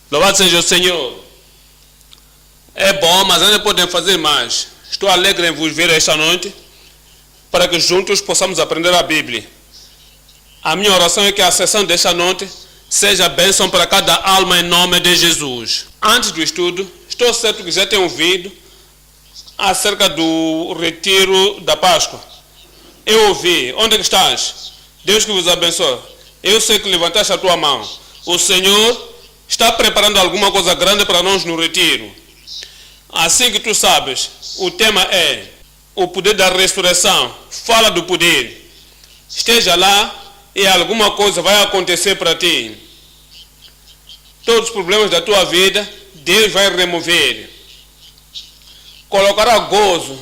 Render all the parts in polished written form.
Louvado seja o Senhor. É bom, mas ainda podem fazer mais. Estou alegre em vos ver esta noite para que juntos possamos aprender a Bíblia. A minha oração é que a sessão desta noite seja bênção para cada alma em nome de Jesus. Antes do estudo, estou certo que já tem ouvido acerca do retiro da Páscoa. Eu ouvi. Onde é que estás? Deus que vos abençoe. Eu sei que levantaste a tua mão. O Senhor está preparando alguma coisa grande para nós no retiro. Assim que tu sabes, o tema é o poder da ressurreição. Fala do poder. Esteja lá e alguma coisa vai acontecer para ti. Todos os problemas da tua vida, Deus vai remover. Colocará gozo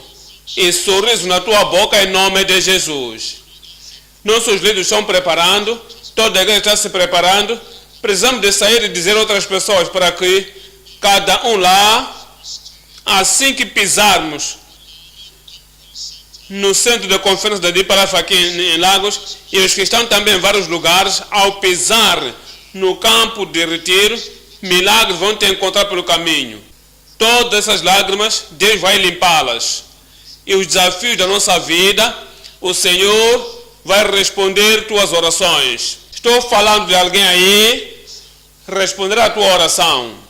e sorriso na tua boca em nome de Jesus. Nossos líderes estão preparando, toda a igreja está se preparando. Precisamos de sair e dizer a outras pessoas para que cada um lá, assim que pisarmos no centro de conferência da DIPARAF aqui em Lagos, e os que estão também em vários lugares, ao pisar no campo de retiro, milagres vão te encontrar pelo caminho. Todas essas lágrimas, Deus vai limpá-las. E os desafios da nossa vida, o Senhor vai responder tuas orações. Estou falando de alguém aí, responderá a tua oração.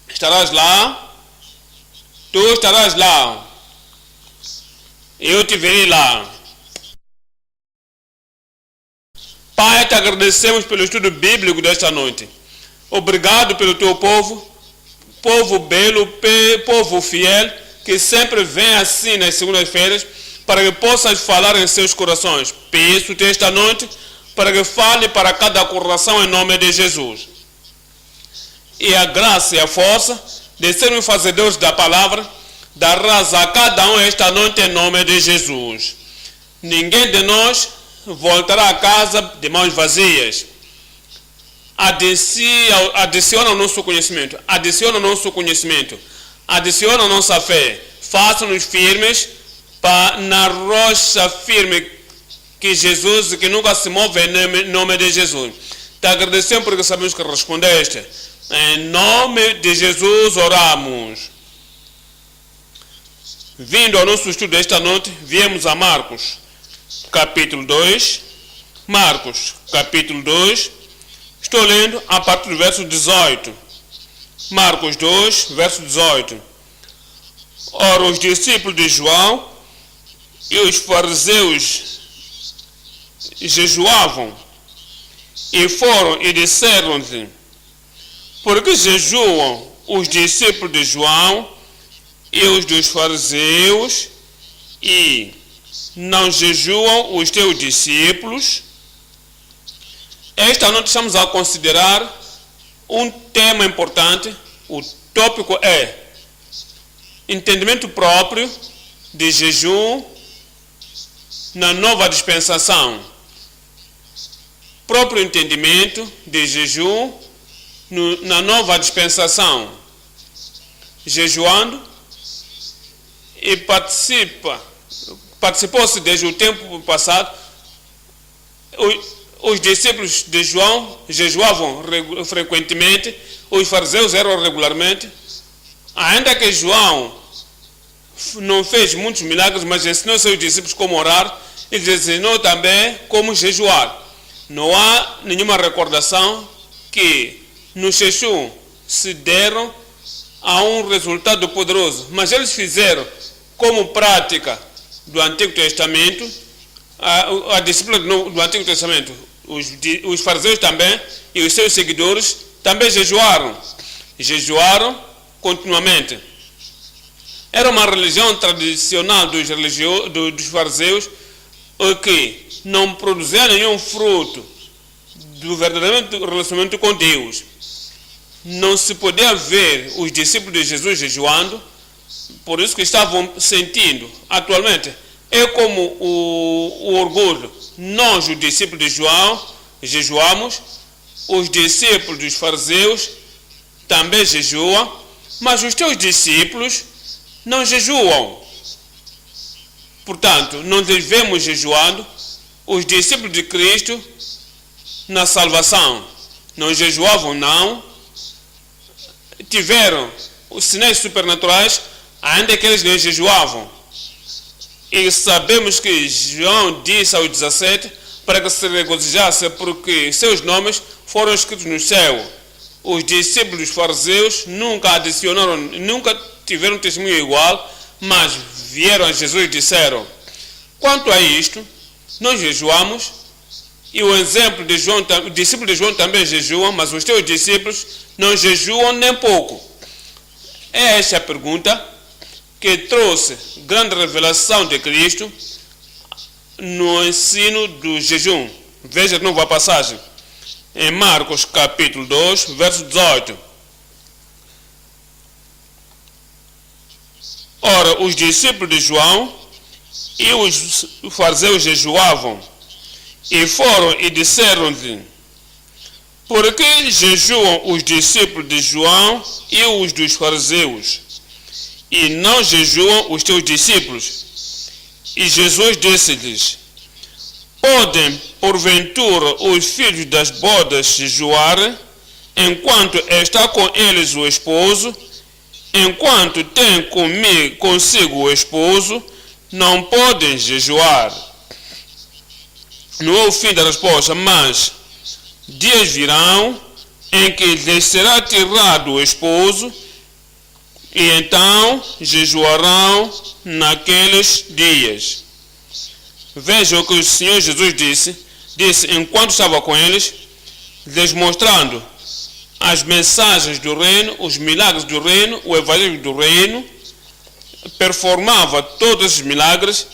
Estarás lá, tu estarás lá, eu te verei lá. Pai, te agradecemos pelo estudo bíblico desta noite. Obrigado pelo teu povo, povo belo, povo fiel, que sempre vem assim nas segundas-feiras, para que possas falar em seus corações. Peço-te esta noite para que fale para cada coração em nome de Jesus. E a graça e a força de sermos fazedores da palavra darás a cada um esta noite em nome de Jesus. Ninguém de nós voltará a casa de mãos vazias. Adiciona o nosso conhecimento, adiciona o nosso conhecimento, adiciona a nossa fé. Faça-nos firmes na rocha firme que Jesus, que nunca se move em nome de Jesus. Te agradecemos porque sabemos que respondeste. Em nome de Jesus oramos. Vindo ao nosso estudo esta noite, viemos a Marcos, capítulo 2. Marcos, capítulo 2. Estou lendo a partir do verso 18. Marcos 2, verso 18. Ora, os discípulos de João e os fariseus jejuavam e foram e disseram-lhe: por que jejuam os discípulos de João e os dos fariseus e não jejuam os teus discípulos? Esta noite estamos a considerar um tema importante. O tópico é entendimento próprio de jejum na nova dispensação. Próprio entendimento de jejum na nova dispensação. Jejuando e participou-se desde o tempo passado. Os discípulos de João jejuavam frequentemente, os fariseus eram regularmente. Ainda que João não fez muitos milagres, mas ensinou seus discípulos como orar, ele ensinou também como jejuar. Não há nenhuma recordação que no jejum se deram a um resultado poderoso, mas eles fizeram como prática do Antigo Testamento, a disciplina do Antigo Testamento. Os fariseus também e os seus seguidores também jejuaram continuamente. Era uma religião tradicional dos fariseus que não produzia nenhum fruto do verdadeiro relacionamento com Deus. Não se podia ver os discípulos de Jesus jejuando, por isso que estavam sentindo atualmente. É como o orgulho. Nós, os discípulos de João, jejuamos, os discípulos dos fariseus também jejuam, mas os teus discípulos não jejuam. Portanto, nós devemos jejuando. Os discípulos de Cristo na salvação não jejuavam, não. Tiveram os sinais supernaturais, ainda que eles não jejuavam. E sabemos que João disse aos 17 para que se regozijasse, porque seus nomes foram escritos no céu. Os discípulos fariseus nunca adicionaram, nunca tiveram testemunho igual, mas vieram a Jesus e disseram: quanto a isto, nós jejuamos, e o exemplo de João, o discípulo de João também jejua, mas os teus discípulos não jejuam nem pouco. É esta a pergunta que trouxe grande revelação de Cristo no ensino do jejum. Veja de novo a passagem em Marcos capítulo 2, verso 18. Ora, os discípulos de João e os fariseus jejuavam, e foram e disseram-lhe: por que jejuam os discípulos de João e os dos fariseus, e não jejuam os teus discípulos? E Jesus disse-lhes: podem, porventura, os filhos das bodas jejuar, enquanto está com eles o esposo? Enquanto tem consigo o esposo, não podem jejuar. Não é o fim da resposta, mas dias virão em que lhes será tirado o esposo, e então jejuarão naqueles dias. Veja o que o Senhor Jesus disse enquanto estava com eles, lhes mostrando as mensagens do reino, os milagres do reino, o evangelho do reino. Performava todos esses milagres,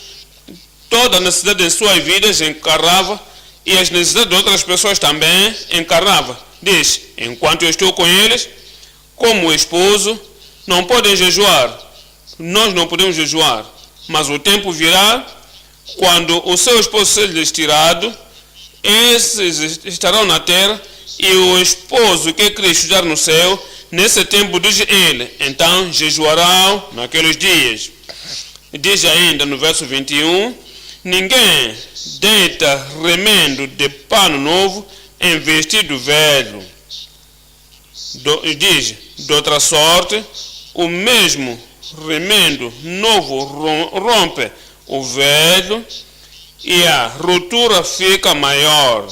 toda a necessidade em suas vidas encarnava, e as necessidades de outras pessoas também encarnava. Diz: enquanto eu estou com eles, como esposo, não podem jejuar. Nós não podemos jejuar, mas o tempo virá quando o seu esposo ser lhes tirado, esses estarão na terra, e o esposo que Cristo estar no céu, nesse tempo, diz ele, então jejuarão naqueles dias. Diz ainda no verso 21, ninguém deita remendo de pano novo em vestido velho. Diz, de outra sorte, o mesmo remendo novo rompe o velho, e a ruptura fica maior.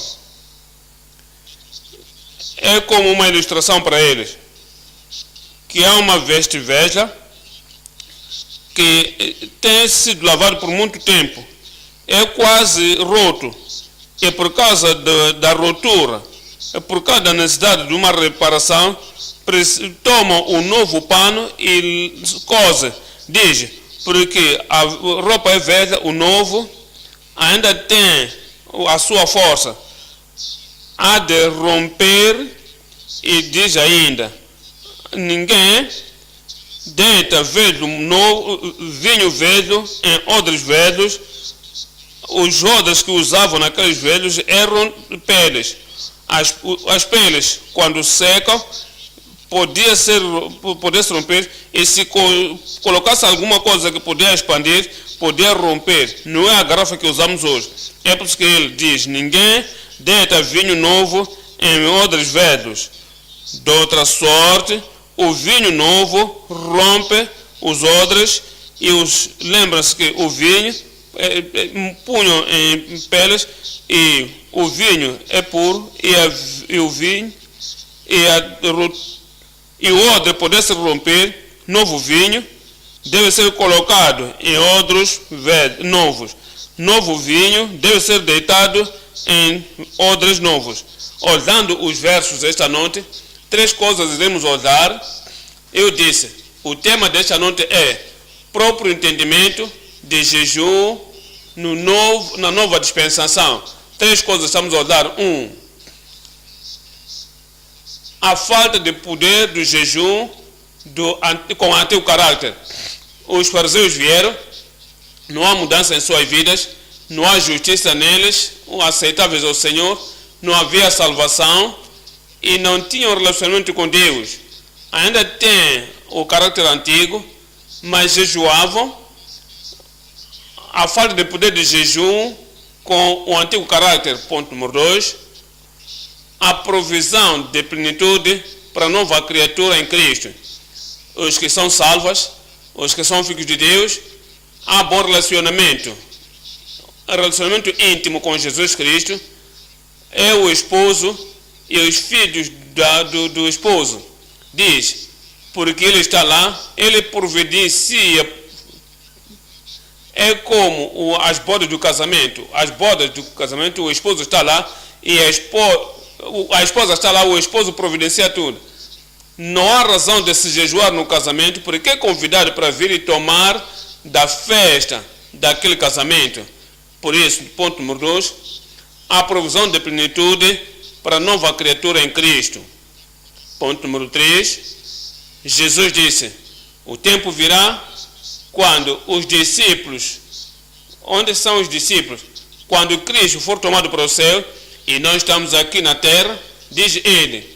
É como uma ilustração para eles, que há uma veste velha que tem sido lavada por muito tempo, é quase roto, e por causa da rotura, é por causa da necessidade de uma reparação, tomam um novo pano e cose. Diz, porque a roupa é velha, o novo ainda tem a sua força, há de romper. E diz ainda, ninguém deita vinho velho em odres velhos. Os odres que usavam naqueles velhos eram peles. As peles, quando secam, podia se romper, e se colocasse alguma coisa que podia expandir, podia romper. Não é a garrafa que usamos hoje. É por isso que ele diz, ninguém deita vinho novo em odres velhos. De outra sorte, o vinho novo rompe os odres, e lembra-se que o vinho punham em peles, e o vinho é puro, e o vinho e o odre poder se romper. Novo vinho deve ser colocado em odres novos. Novo vinho deve ser deitado em odres novos. Olhando os versos desta noite, três coisas iremos olhar. Eu disse, o tema desta noite é próprio entendimento de jejum na nova dispensação. Três coisas estamos a olhar. A falta de poder do jejum com antigo caráter. Os fariseus vieram, não há mudança em suas vidas, não há justiça neles, aceitáveis ao Senhor, não havia salvação e não tinham relacionamento com Deus. Ainda tem o caráter antigo, mas jejuavam, A falta de poder de jejum com o antigo caráter, ponto número 2. A provisão de plenitude para a nova criatura em Cristo. Os que são salvos, os que são filhos de Deus, há bom relacionamento íntimo com Jesus Cristo, é o esposo e os filhos do esposo. Diz, porque ele está lá, ele providencia. É como as bodas do casamento. As bodas do casamento, o esposo está lá e a esposa está lá, o esposo providencia tudo. Não há razão de se jejuar no casamento, porque é convidado para vir e tomar da festa daquele casamento. Por isso, ponto número 2, a provisão de plenitude para a nova criatura em Cristo. Ponto número 3, Jesus disse, o tempo virá quando os discípulos, onde são os discípulos? Quando Cristo for tomado para o céu e nós estamos aqui na terra, diz ele,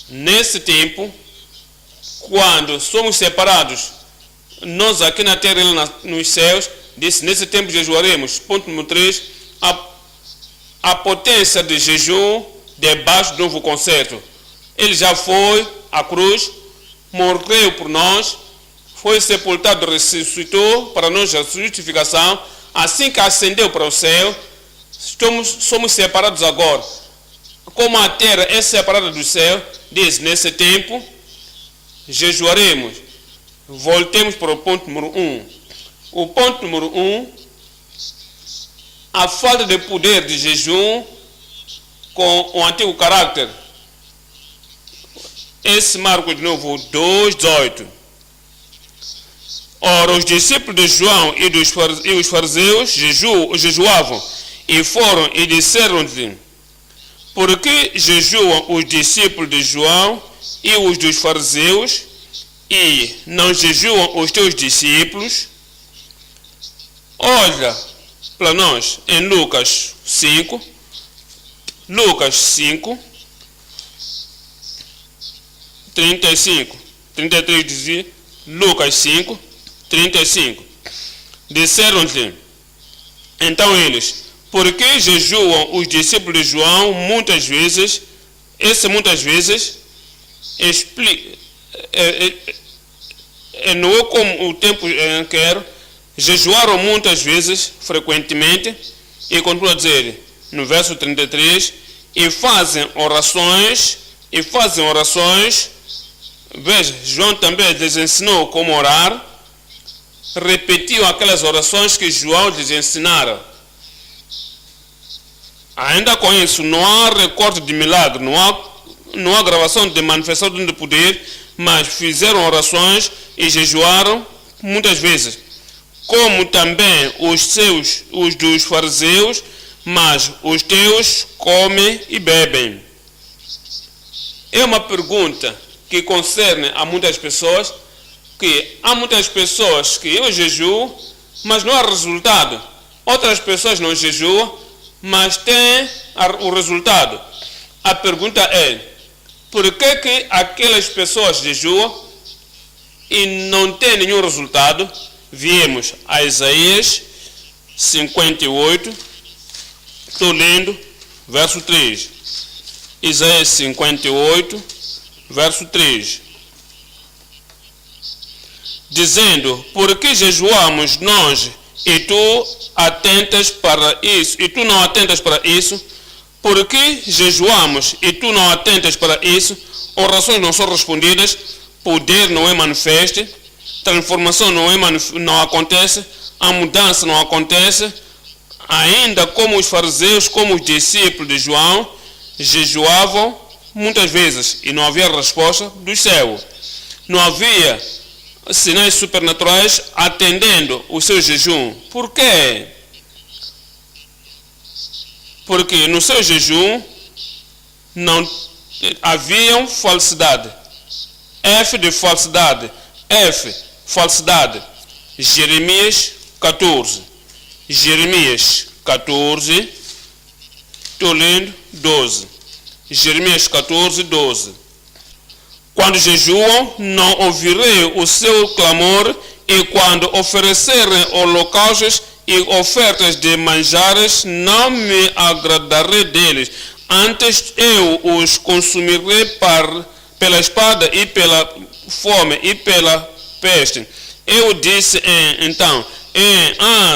nesse tempo, quando somos separados, nós aqui na terra e nos céus, disse, nesse tempo jejuaremos. Ponto número 3, a potência de jejum debaixo do novo concerto. Ele já foi à cruz, morreu por nós, foi sepultado, ressuscitou para nós a justificação. Assim que ascendeu para o céu, somos separados agora. Como a terra é separada do céu, diz, nesse tempo, jejuaremos. Voltemos para o ponto número 1. O ponto número 1, a falta de poder de jejum com o antigo caráter. Esse Marcos de novo, 2:18. Ora, os discípulos de João e os fariseus jejuavam e foram e disseram-lhe, por que jejuam os discípulos de João e os dos fariseus e não jejuam os teus discípulos? Olha para nós em Lucas 5, 35, 33 dizia, Lucas 5, 35. Disseram-lhe, então eles, por que jejuam os discípulos de João muitas vezes? Esse muitas vezes não é como o tempo quer, jejuaram muitas vezes, frequentemente, e continua a dizer, no verso 33, e fazem orações, veja, João também lhes ensinou como orar, repetiu aquelas orações que João lhes ensinara. Ainda com isso, não há recorde de milagre, não há gravação de manifestação de poder, mas fizeram orações e jejuaram muitas vezes. Como também os dos fariseus, mas os teus comem e bebem. É uma pergunta que concerne a muitas pessoas, que há muitas pessoas que eu jejuo, mas não há resultado. Outras pessoas não jejuam, mas têm o resultado. A pergunta é, por que aquelas pessoas jejuam e não têm nenhum resultado? Viemos a Isaías 58, estou lendo, verso 3. Isaías 58, verso 3. Dizendo, por que jejuamos nós e tu atentas para isso, e tu não atentas para isso? Por que jejuamos e tu não atentas para isso? Orações não são respondidas, poder não é manifesto, transformação não acontece, a mudança não acontece. Ainda como os fariseus, como os discípulos de João, jejuavam muitas vezes e não havia resposta do céu. Não havia sinais supernaturais atendendo o seu jejum. Por quê? Porque no seu jejum não havia falsidade. F de falsidade. Falsidade. Jeremias 14. Jeremias 14. Estou lendo 12. Jeremias 14, 12. Quando jejuam, não ouvirei o seu clamor, e quando oferecerem holocaustos e ofertas de manjares, não me agradarei deles. Antes eu os consumirei pela espada e pela fome e pela peste. Eu disse então,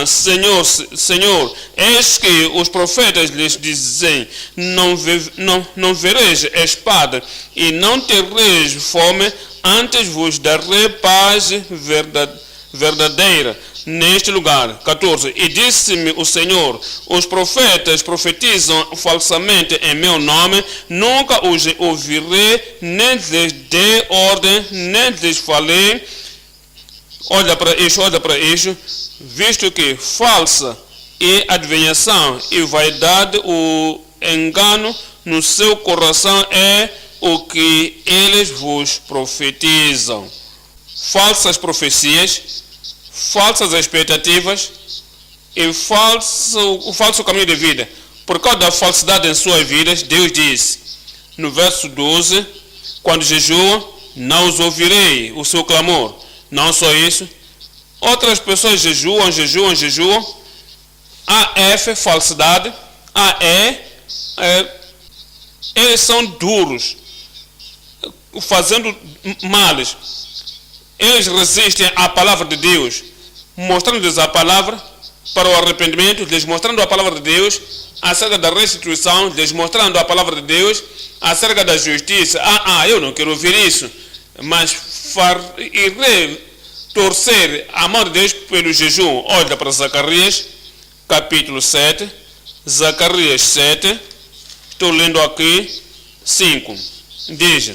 Senhor, Senhor, eis que os profetas lhes dizem, não vereis espada e não tereis fome, antes vos darei paz verdadeira neste lugar. 14. E disse-me o Senhor, os profetas profetizam falsamente em meu nome, nunca os ouvirei, nem lhes dei ordem, nem lhes falei. Olha para isso, visto que falsa e adivinhação e vaidade, o engano no seu coração é o que eles vos profetizam. Falsas profecias, falsas expectativas e o falso caminho de vida. Por causa da falsidade em suas vidas, Deus diz no verso 12, quando jejuam, não os ouvirei o seu clamor. Não só isso, outras pessoas jejuam. Falsidade. Eles são duros, fazendo males. Eles resistem à palavra de Deus, mostrando-lhes a palavra para o arrependimento, lhes mostrando a palavra de Deus acerca da restituição, lhes mostrando a palavra de Deus acerca da justiça. Eu não quero ouvir isso, mas irei torcer a mão de Deus pelo jejum. Olha para Zacarias, capítulo 7, Zacarias 7, estou lendo aqui, 5. Diz,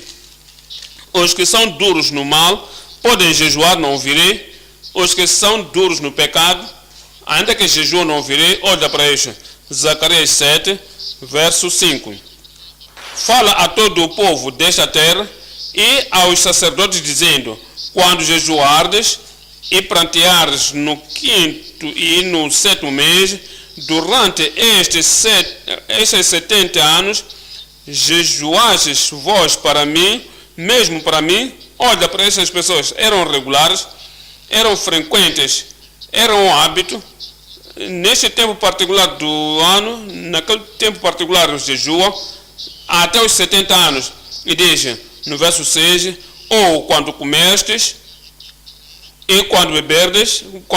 os que são duros no mal, podem jejuar, não ouvirei. Os que são duros no pecado, ainda que jejuam, não ouvirei. Olha para isso, Zacarias 7, verso 5. Fala a todo o povo desta terra e aos sacerdotes, dizendo, quando jejuardes e pranteares no 5º e no 7º mês, durante estes 70 anos, jejuastes vós para mim, mesmo para mim. Olha para essas pessoas, eram regulares, eram frequentes, eram um hábito. Neste tempo particular do ano, naquele tempo particular os jejuam, até os 70 anos. E diz, no verso 6, ou quando comestes e quando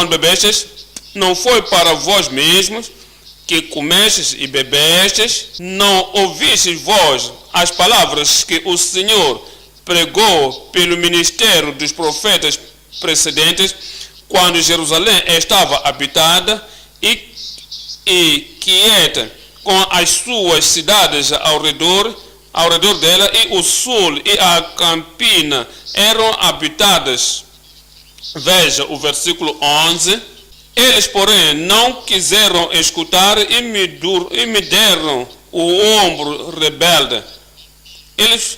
bebestes, não foi para vós mesmos que comestes e bebestes, não ouvistes vós as palavras que o Senhor pregou pelo ministério dos profetas precedentes, quando Jerusalém estava habitada e quieta, com as suas cidades ao redor dela, e o sul e a campina eram habitadas. Veja o versículo 11. Eles, porém, não quiseram escutar e me deram o ombro rebelde. Eles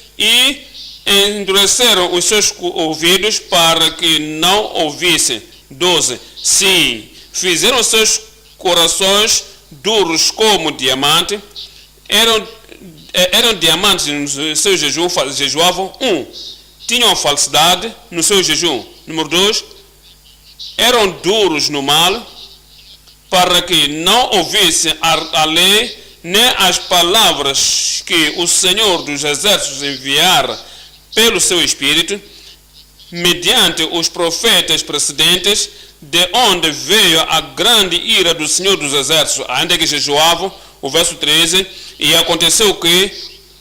endureceram os seus ouvidos para que não ouvissem. 12. Sim, fizeram seus corações duros como diamante. Eram diamantes no seu jejum, jejuavam. 1. Tinham falsidade no seu jejum. Número 2. Eram duros no mal, para que não ouvissem a lei, nem as palavras que o Senhor dos Exércitos enviara pelo seu Espírito, mediante os profetas precedentes, de onde veio a grande ira do Senhor dos Exércitos, ainda que jejuavam. O verso 13, e aconteceu que,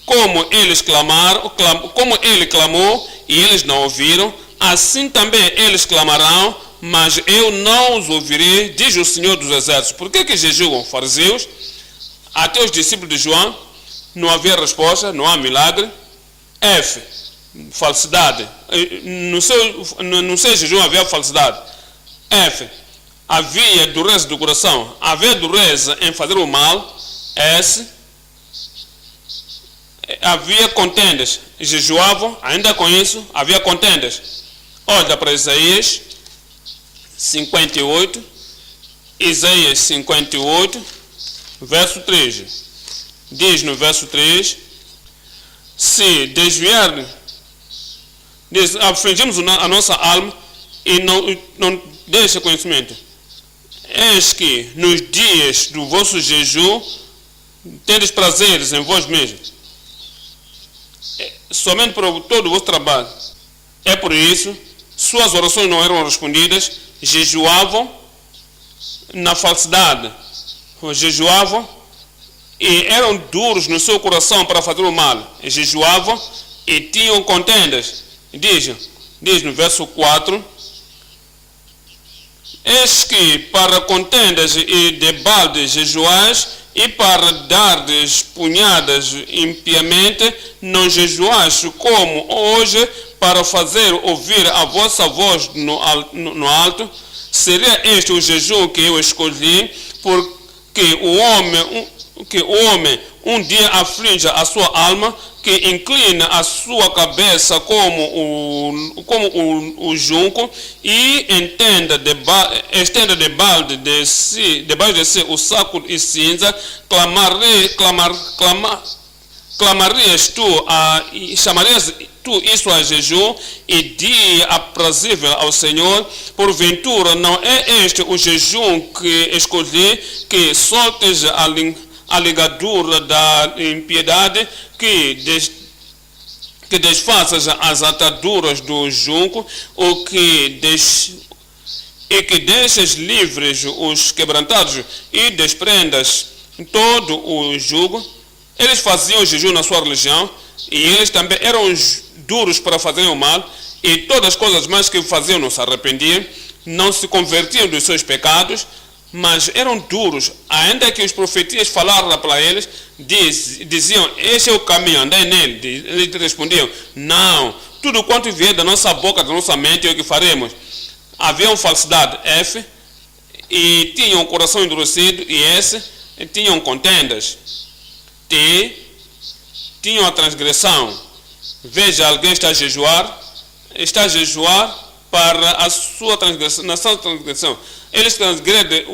como ele clamou, e eles não ouviram, assim também eles clamarão, mas eu não os ouvirei, diz o Senhor dos Exércitos. Por que jejuam fariseus? Até os discípulos de João não havia resposta, não há milagre. Falsidade. No seu jejum havia falsidade. Havia dureza do coração, havia dureza em fazer o mal. Havia contendas, jejuavam, ainda com isso, havia contendas. Olha para Isaías 58, Isaías 58, verso 3. Diz no verso 3, se desviar, afligimos a nossa alma e não deixa conhecimento. eis que nos dias do vosso jejum tendes prazeres em vós mesmos, somente para todo o vosso trabalho. É por isso, suas orações não eram respondidas, jejuavam na falsidade, jejuavam e eram duros no seu coração para fazer o mal, jejuavam e tinham contendas. Diz no verso 4, eis que para contendas e debaldes jejuais, e para dardes punhadas impiamente, não jejuais como hoje, para fazer ouvir a vossa voz no alto. Seria este o jejum que eu escolhi, porque o homem um dia aflige a sua alma, que inclina a sua cabeça como o junco, e estenda debaixo de si o saco e cinza. Clamarias tu, chamarias tu isso a jejum e dia aprazível ao Senhor? Porventura não é este o jejum que escolhi, que soltes a ligadura da impiedade, que desfaças as ataduras do junco, e que deixes livres os quebrantados e desprendas todo o jugo. Eles faziam jejum na sua religião e eles também eram duros para fazerem o mal, e todas as coisas mais que faziam não se arrependiam, não se convertiam dos seus pecados, mas eram duros. Ainda que os profetas falaram para eles, diziam, este é o caminho, andai nele. Eles respondiam, não, tudo quanto vier da nossa boca, da nossa mente, é o que faremos. Haviam falsidade, F, e tinham o coração endurecido, e S, e tinham contendas, T, tinham a transgressão. Veja, alguém está a jejuar para a sua transgressão, na sua transgressão. Eles transgridem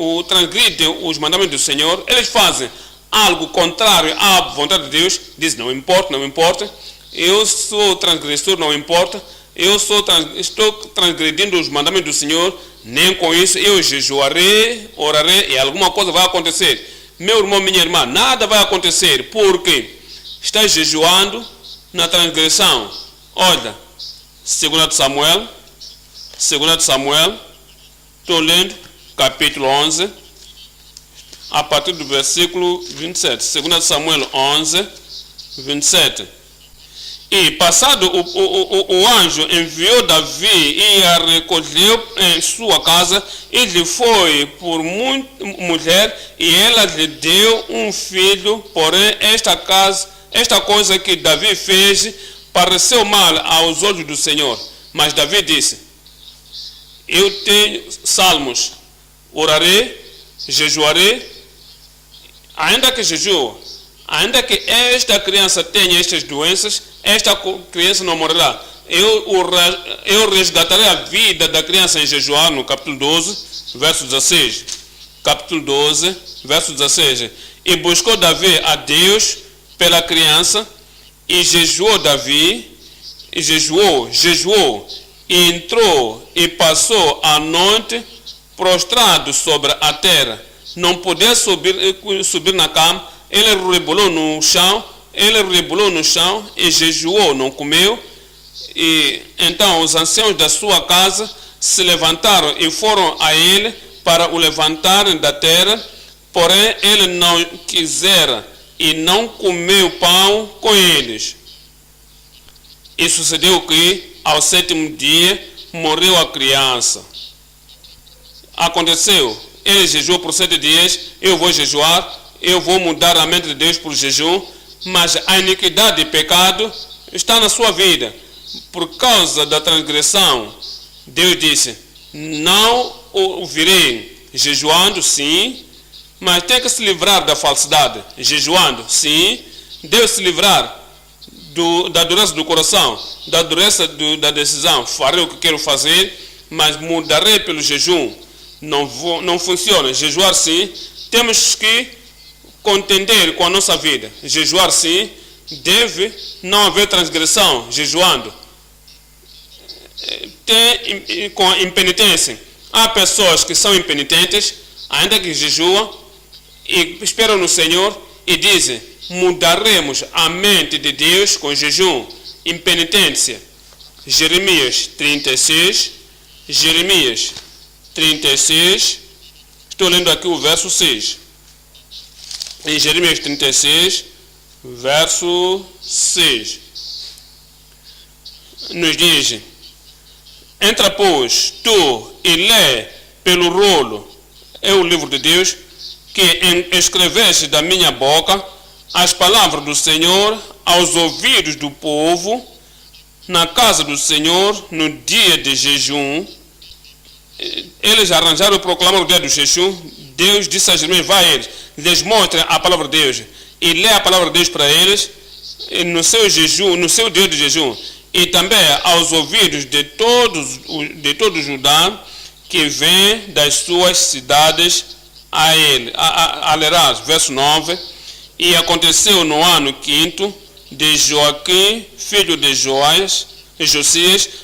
os mandamentos do Senhor, eles fazem algo contrário à vontade de Deus, diz, não importa, eu sou transgressor, não importa, estou transgredindo os mandamentos do Senhor, nem com isso eu jejuarei, orarei e alguma coisa vai acontecer. Meu irmão, minha irmã, nada vai acontecer, porque estás jejuando na transgressão. Olha, 2 Samuel, estou lendo, capítulo 11, a partir do versículo 27. 2 Samuel 11, 27. E passado o anjo enviou Davi e a recolheu em sua casa, e lhe foi por mulher, e ela lhe deu um filho. Porém esta coisa que Davi fez pareceu mal aos olhos do Senhor. Mas Davi disse, eu tenho salmos, orarei, jejuarei, ainda que jejue, ainda que esta criança tenha estas doenças, esta criança não morrerá. Eu resgatarei a vida da criança em jejuar, no capítulo 12, verso 16. Capítulo 12, verso 16. E buscou Davi a Deus pela criança, e jejuou Davi, e jejuou, e entrou e passou a noite prostrado sobre a terra. Não podia subir na cama, ele rebolou no chão e jejuou, não comeu. E então os anciãos da sua casa se levantaram e foram a ele para o levantarem da terra, porém ele não quisera e não comeu pão com eles. E sucedeu que ao 7º dia morreu a criança. Aconteceu, ele jejuou por 7 dias, eu vou jejuar, eu vou mudar a mente de Deus por jejum, mas a iniquidade e pecado está na sua vida. Por causa da transgressão, Deus disse, não o virei. Jejuando, sim, mas tem que se livrar da falsidade. Jejuando, sim, Deus se livrar da dureza do coração, da dureza da decisão. Farei o que quero fazer, mas mudarei pelo jejum. Não funciona. Jejuar, sim, temos que contender com a nossa vida. Jejuar, sim, deve não haver transgressão jejuando. Com impenitência. Há pessoas que são impenitentes, ainda que jejuam e esperam no Senhor e dizem: mudaremos a mente de Deus com jejum, impenitência. Jeremias 36, Jeremias 36, estou lendo aqui o verso 6. Em Jeremias 36, verso 6, nos diz: entra, pois, tu e lê pelo rolo, é o livro de Deus, que escreveste da minha boca as palavras do Senhor aos ouvidos do povo, na casa do Senhor, no dia de jejum. Eles arranjaram e proclamaram o dia do jejum. Deus disse a Jeremias: vai a eles, lhes mostre a palavra de Deus, e lê a palavra de Deus para eles no seu jejum, no seu dia de jejum, e também aos ouvidos de todo Judá, que vem das suas cidades a ele. Alerás, verso 9. E aconteceu no ano 5º de Joaquim, filho de Josias,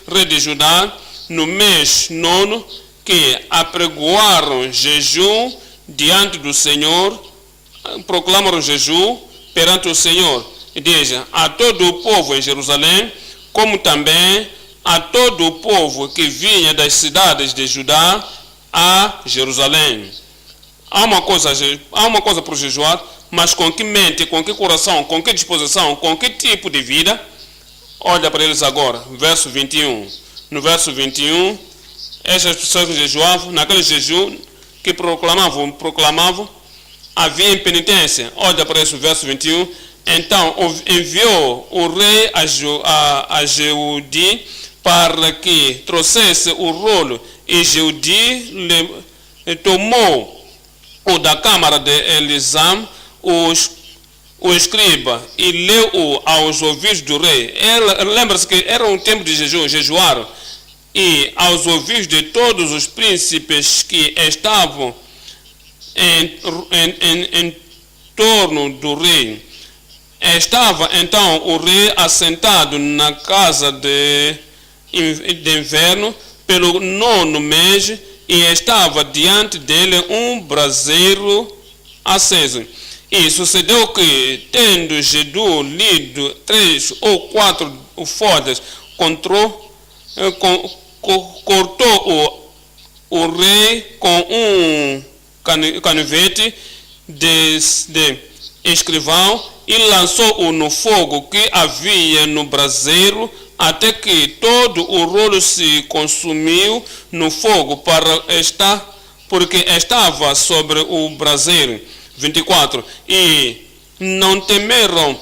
rei de Judá, no mês 9, que apregoaram jejum diante do Senhor, proclamaram jejum perante o Senhor, e dizem a todo o povo em Jerusalém, como também a todo o povo que vinha das cidades de Judá a Jerusalém. Há uma coisa para jejuar, mas com que mente, com que coração, com que disposição, com que tipo de vida? Olha para eles agora, verso 21. No verso 21, essas pessoas que jejuavam, naquele jejum que proclamavam, havia impenitência. Olha para esse verso 21. Então enviou o rei a Jeudi para que trouxesse o rolo, e Jeudi tomou o da câmara de Elisam, o escriba, e leu-o aos ouvidos do rei. Lembra-se que era um tempo de jejum, jejuaram, e aos ouvidos de todos os príncipes que estavam em torno do rei. Estava então o rei assentado na casa de inverno pelo 9º mês, e estava diante dele um braseiro aceso. E sucedeu que, tendo Jedu lido 3 ou 4 folhas, cortou o rei com um canivete de escrivão e lançou-o no fogo que havia no braseiro, até que todo o rolo se consumiu no fogo, porque estava sobre o braseiro. 24. E não temeram,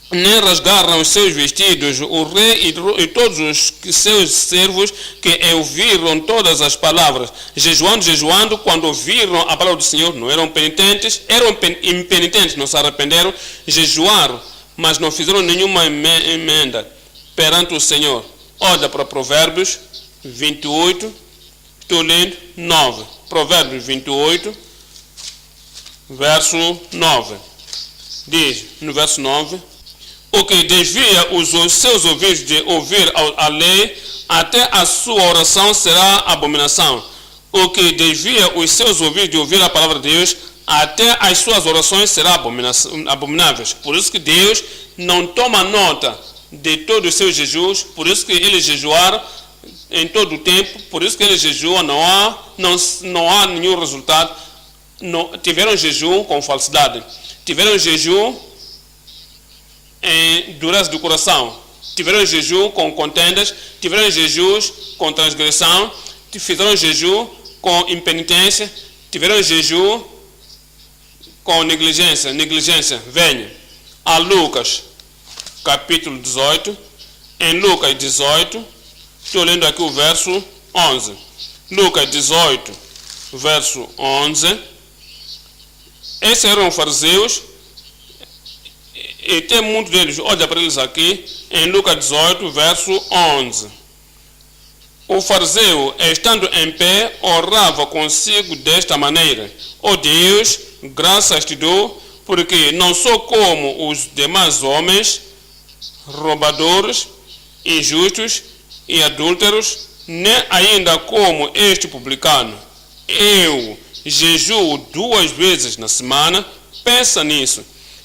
nem rasgaram os seus vestidos, o rei e todos os seus servos, que ouviram todas as palavras. Jejuando, quando ouviram a palavra do Senhor, não eram penitentes, eram impenitentes, não se arrependeram, jejuaram, mas não fizeram nenhuma emenda perante o Senhor. Olha para Provérbios 28, estou lendo 9. Provérbios 28, verso 9. Diz, no verso 9: o que desvia os seus ouvidos de ouvir a lei, até a sua oração será abominação. O que desvia os seus ouvidos de ouvir a palavra de Deus, até as suas orações serão abomináveis. Por isso que Deus não toma nota de todos os seus jejuns, por isso que eles jejuaram em todo o tempo, por isso que eles jejuam, não há nenhum resultado. Tiveram jejum com falsidade, tiveram jejum em dureza do coração, tiveram jejum com contendas, tiveram jejuns com transgressão, fizeram jejum com impenitência, tiveram jejum com negligência. Venha a Lucas capítulo 18. Em Lucas 18, estou lendo aqui o verso 11. Lucas 18, verso 11. Esses eram fariseus, e tem muitos deles, olha para eles aqui, em Lucas 18, verso 11. O fariseu, estando em pé, orava consigo desta maneira: ó Deus, graças te dou, porque não sou como os demais homens, roubadores, injustos e adúlteros, nem ainda como este publicano. Eu jejuo 2 vezes na semana. Pensa nisso.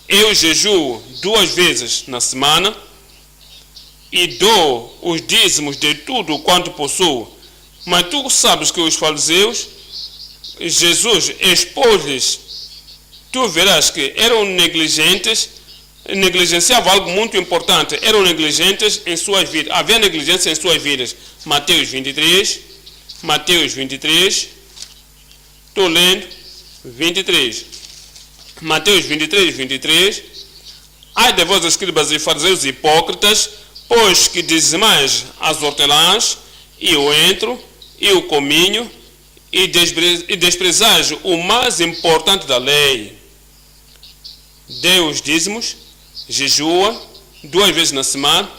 Eu jejuo 2 vezes na semana e dou os dízimos de tudo quanto possuo. Mas tu sabes que os fariseus, Jesus expôs-lhes, tu verás que eram negligentes, negligenciavam algo muito importante, eram negligentes em suas vidas, havia negligência em suas vidas. Mateus 23, estou lendo, 23. Mateus 23. Ai de vós, escribas e fariseus hipócritas, pois que dizimais as hortelãs e o entro e o cominho e desprezais o mais importante da lei. Dê os dízimos, jejua 2 vezes na semana,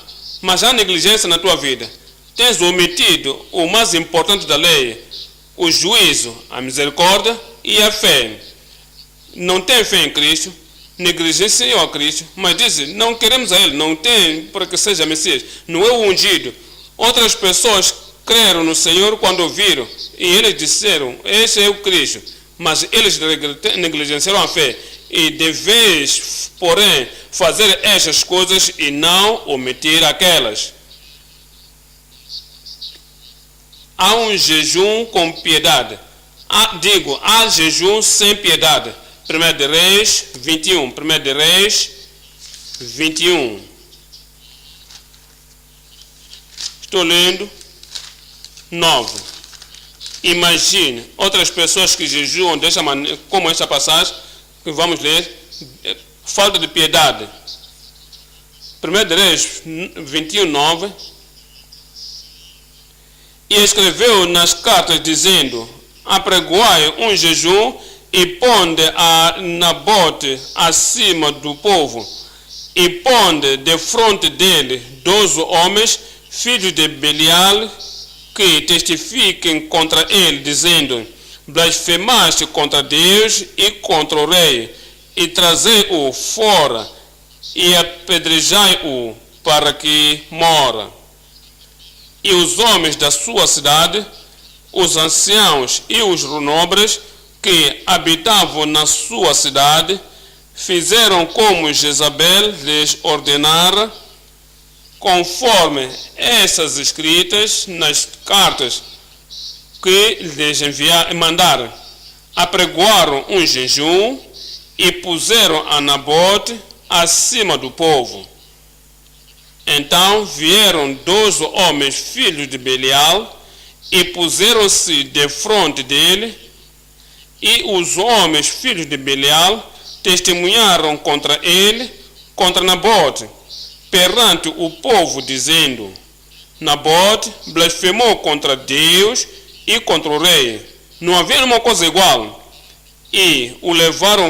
mas há negligência na tua vida. Tens omitido o mais importante da lei, o juízo, a misericórdia e a fé. Não tem fé em Cristo, negligenciou a Cristo, mas diz, não queremos a Ele, não tem para que seja Messias, não é o ungido. Outras pessoas creram no Senhor quando ouviram, e eles disseram, este é o Cristo, mas eles negligenciaram a fé. E deveis, porém, fazer estas coisas e não omitir aquelas. Há um jejum com piedade. Há jejum sem piedade. 1 de Reis 21. 1 de Reis 21. Estou lendo 9. Imagine outras pessoas que jejuam dessa maneira, como esta passagem que vamos ler, falta de piedade. 1 de Reis 21, 9. E escreveu nas cartas dizendo, apregoai um jejum e ponde a Nabote acima do povo, e ponde de fronte dele 12 homens, filhos de Belial, que testifiquem contra ele, dizendo, blasfemaste contra Deus e contra o rei, e trazei-o fora, e apedrejai-o para que mora. E os homens da sua cidade, os anciãos e os nobres que habitavam na sua cidade, fizeram como Jezabel lhes ordenara, conforme essas escritas nas cartas que lhes mandaram. Apregoaram um jejum e puseram a Nabote acima do povo. Então vieram 12 homens filhos de Belial e puseram-se defronte dele, e os homens filhos de Belial testemunharam contra ele, contra Nabote, perante o povo, dizendo, Nabote blasfemou contra Deus e contra o rei. Não havia uma coisa igual. E o levaram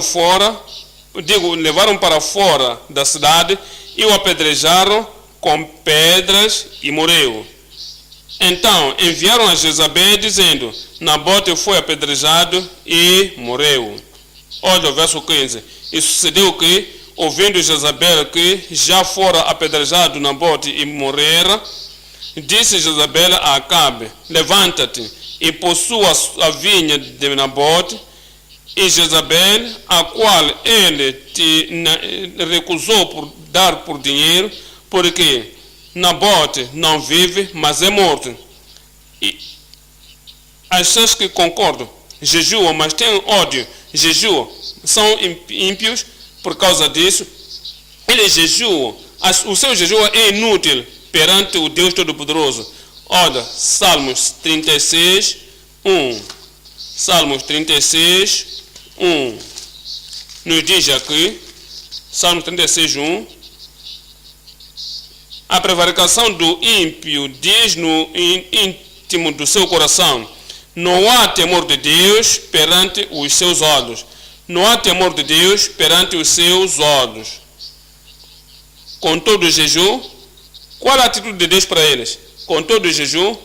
para fora da cidade e o apedrejaram com pedras e morreu. Então enviaram a Jezabel dizendo, Nabote foi apedrejado e morreu. Olha o verso 15. E sucedeu que, ouvindo Jezabel que já fora apedrejado Nabote e morrera, disse Jezabel a Acabe, levanta-te e possua a vinha de Nabote. E Jezabel, a qual ele te recusou por dar por dinheiro, porque Nabote não vive, mas é morto. E achas que concordo? Jejua, mas tem ódio. Jejua, são ímpios por causa disso. Eles jejuam. O seu jejum é inútil perante o Deus Todo-Poderoso. Olha, Salmos 36, 1. Salmos 36, 1. Nos diz aqui, Salmos 36, 1. A prevaricação do ímpio diz no íntimo do seu coração, não há temor de Deus perante os seus olhos. Não há temor de Deus perante os seus olhos. Com todo o jejum, qual a atitude de Deus para eles? Com todo o jejum,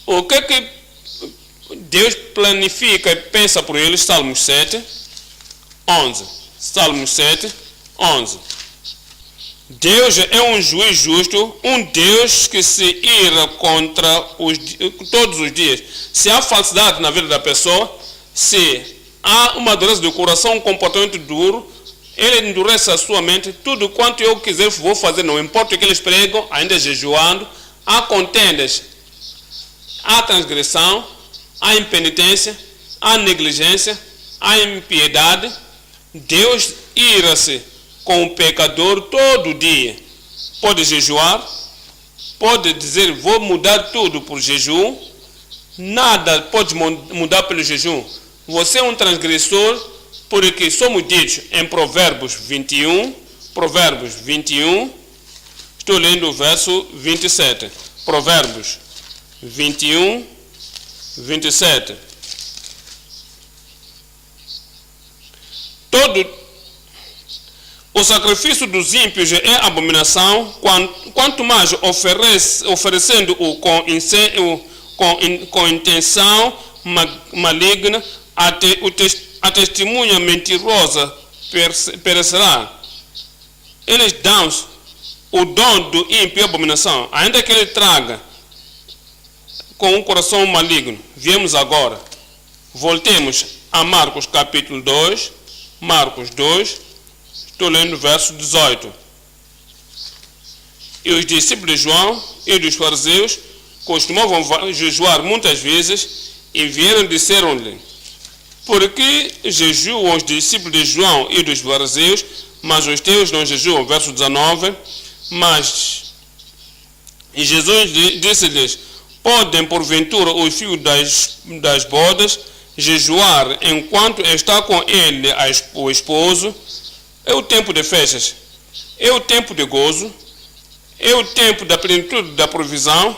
o que é que Deus planifica e pensa por eles? Salmos 7, 11. Salmos 7, 11. Deus é um juiz justo, um Deus que se ira contra todos os dias. Se há falsidade na vida da pessoa, Se há uma dureza de coração, um comportamento duro, ele endurece a sua mente. Tudo quanto eu quiser vou fazer, não importa o que eles pregam, ainda jejuando. Há contendas, há transgressão, há impenitência, há negligência, há impiedade. Deus ira-se com o pecador todo dia. Pode jejuar, pode dizer vou mudar tudo por jejum. Nada pode mudar pelo jejum. Você é um transgressor, porque somos ditos em Provérbios 21, estou lendo o verso 27. Provérbios 21, 27. O sacrifício dos ímpios é abominação, quanto mais oferecendo-o com intenção maligna, a testemunha mentirosa perecerá. Eles dão o dom do ímpio e abominação, ainda que ele traga com um coração maligno. Viemos agora, voltemos a Marcos capítulo 2, Marcos 2, estou lendo o verso 18. E os discípulos de João e dos fariseus costumavam jejuar muitas vezes, e vieram e disseram-lhe: por que jejuam os discípulos de João e dos fariseus, mas os teus não jejuam? Verso 19. E Jesus disse-lhes: podem porventura os filhos das bodas jejuar enquanto está com ele o esposo? É o tempo de festas, é o tempo de gozo, é o tempo da plenitude da provisão,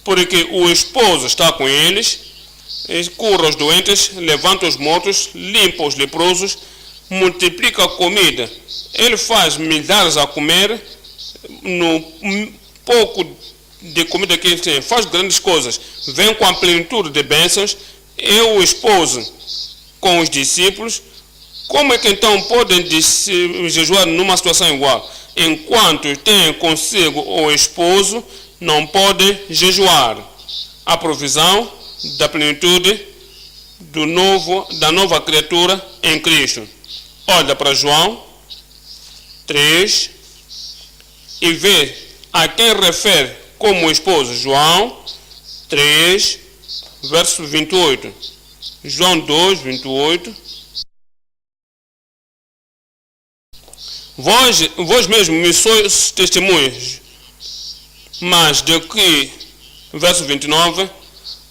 porque o esposo está com eles. Cura os doentes, levanta os mortos, limpa os leprosos, multiplica a comida. Ele faz milhares a comer, no pouco de comida que ele tem, faz grandes coisas. Vem com a plenitude de bênçãos. É o esposo com os discípulos. Como é que então podem jejuar numa situação igual? Enquanto tem consigo o esposo, não podem jejuar. A provisão da plenitude da nova criatura em Cristo. Olha para João 3 e vê a quem refere como esposo. João 3, verso 28. João 2, 28. Vós mesmo me sois testemunhas, mas de que, verso 29,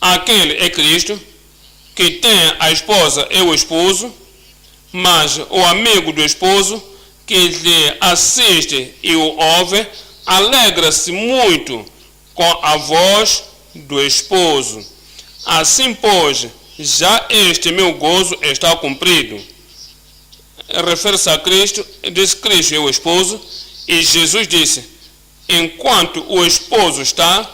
aquele é Cristo, que tem a esposa é o esposo, mas o amigo do esposo, que lhe assiste e o ouve, alegra-se muito com a voz do esposo. Assim, pois, já este meu gozo está cumprido. Refere-se a Cristo, diz Cristo é o esposo, e Jesus disse: enquanto o esposo está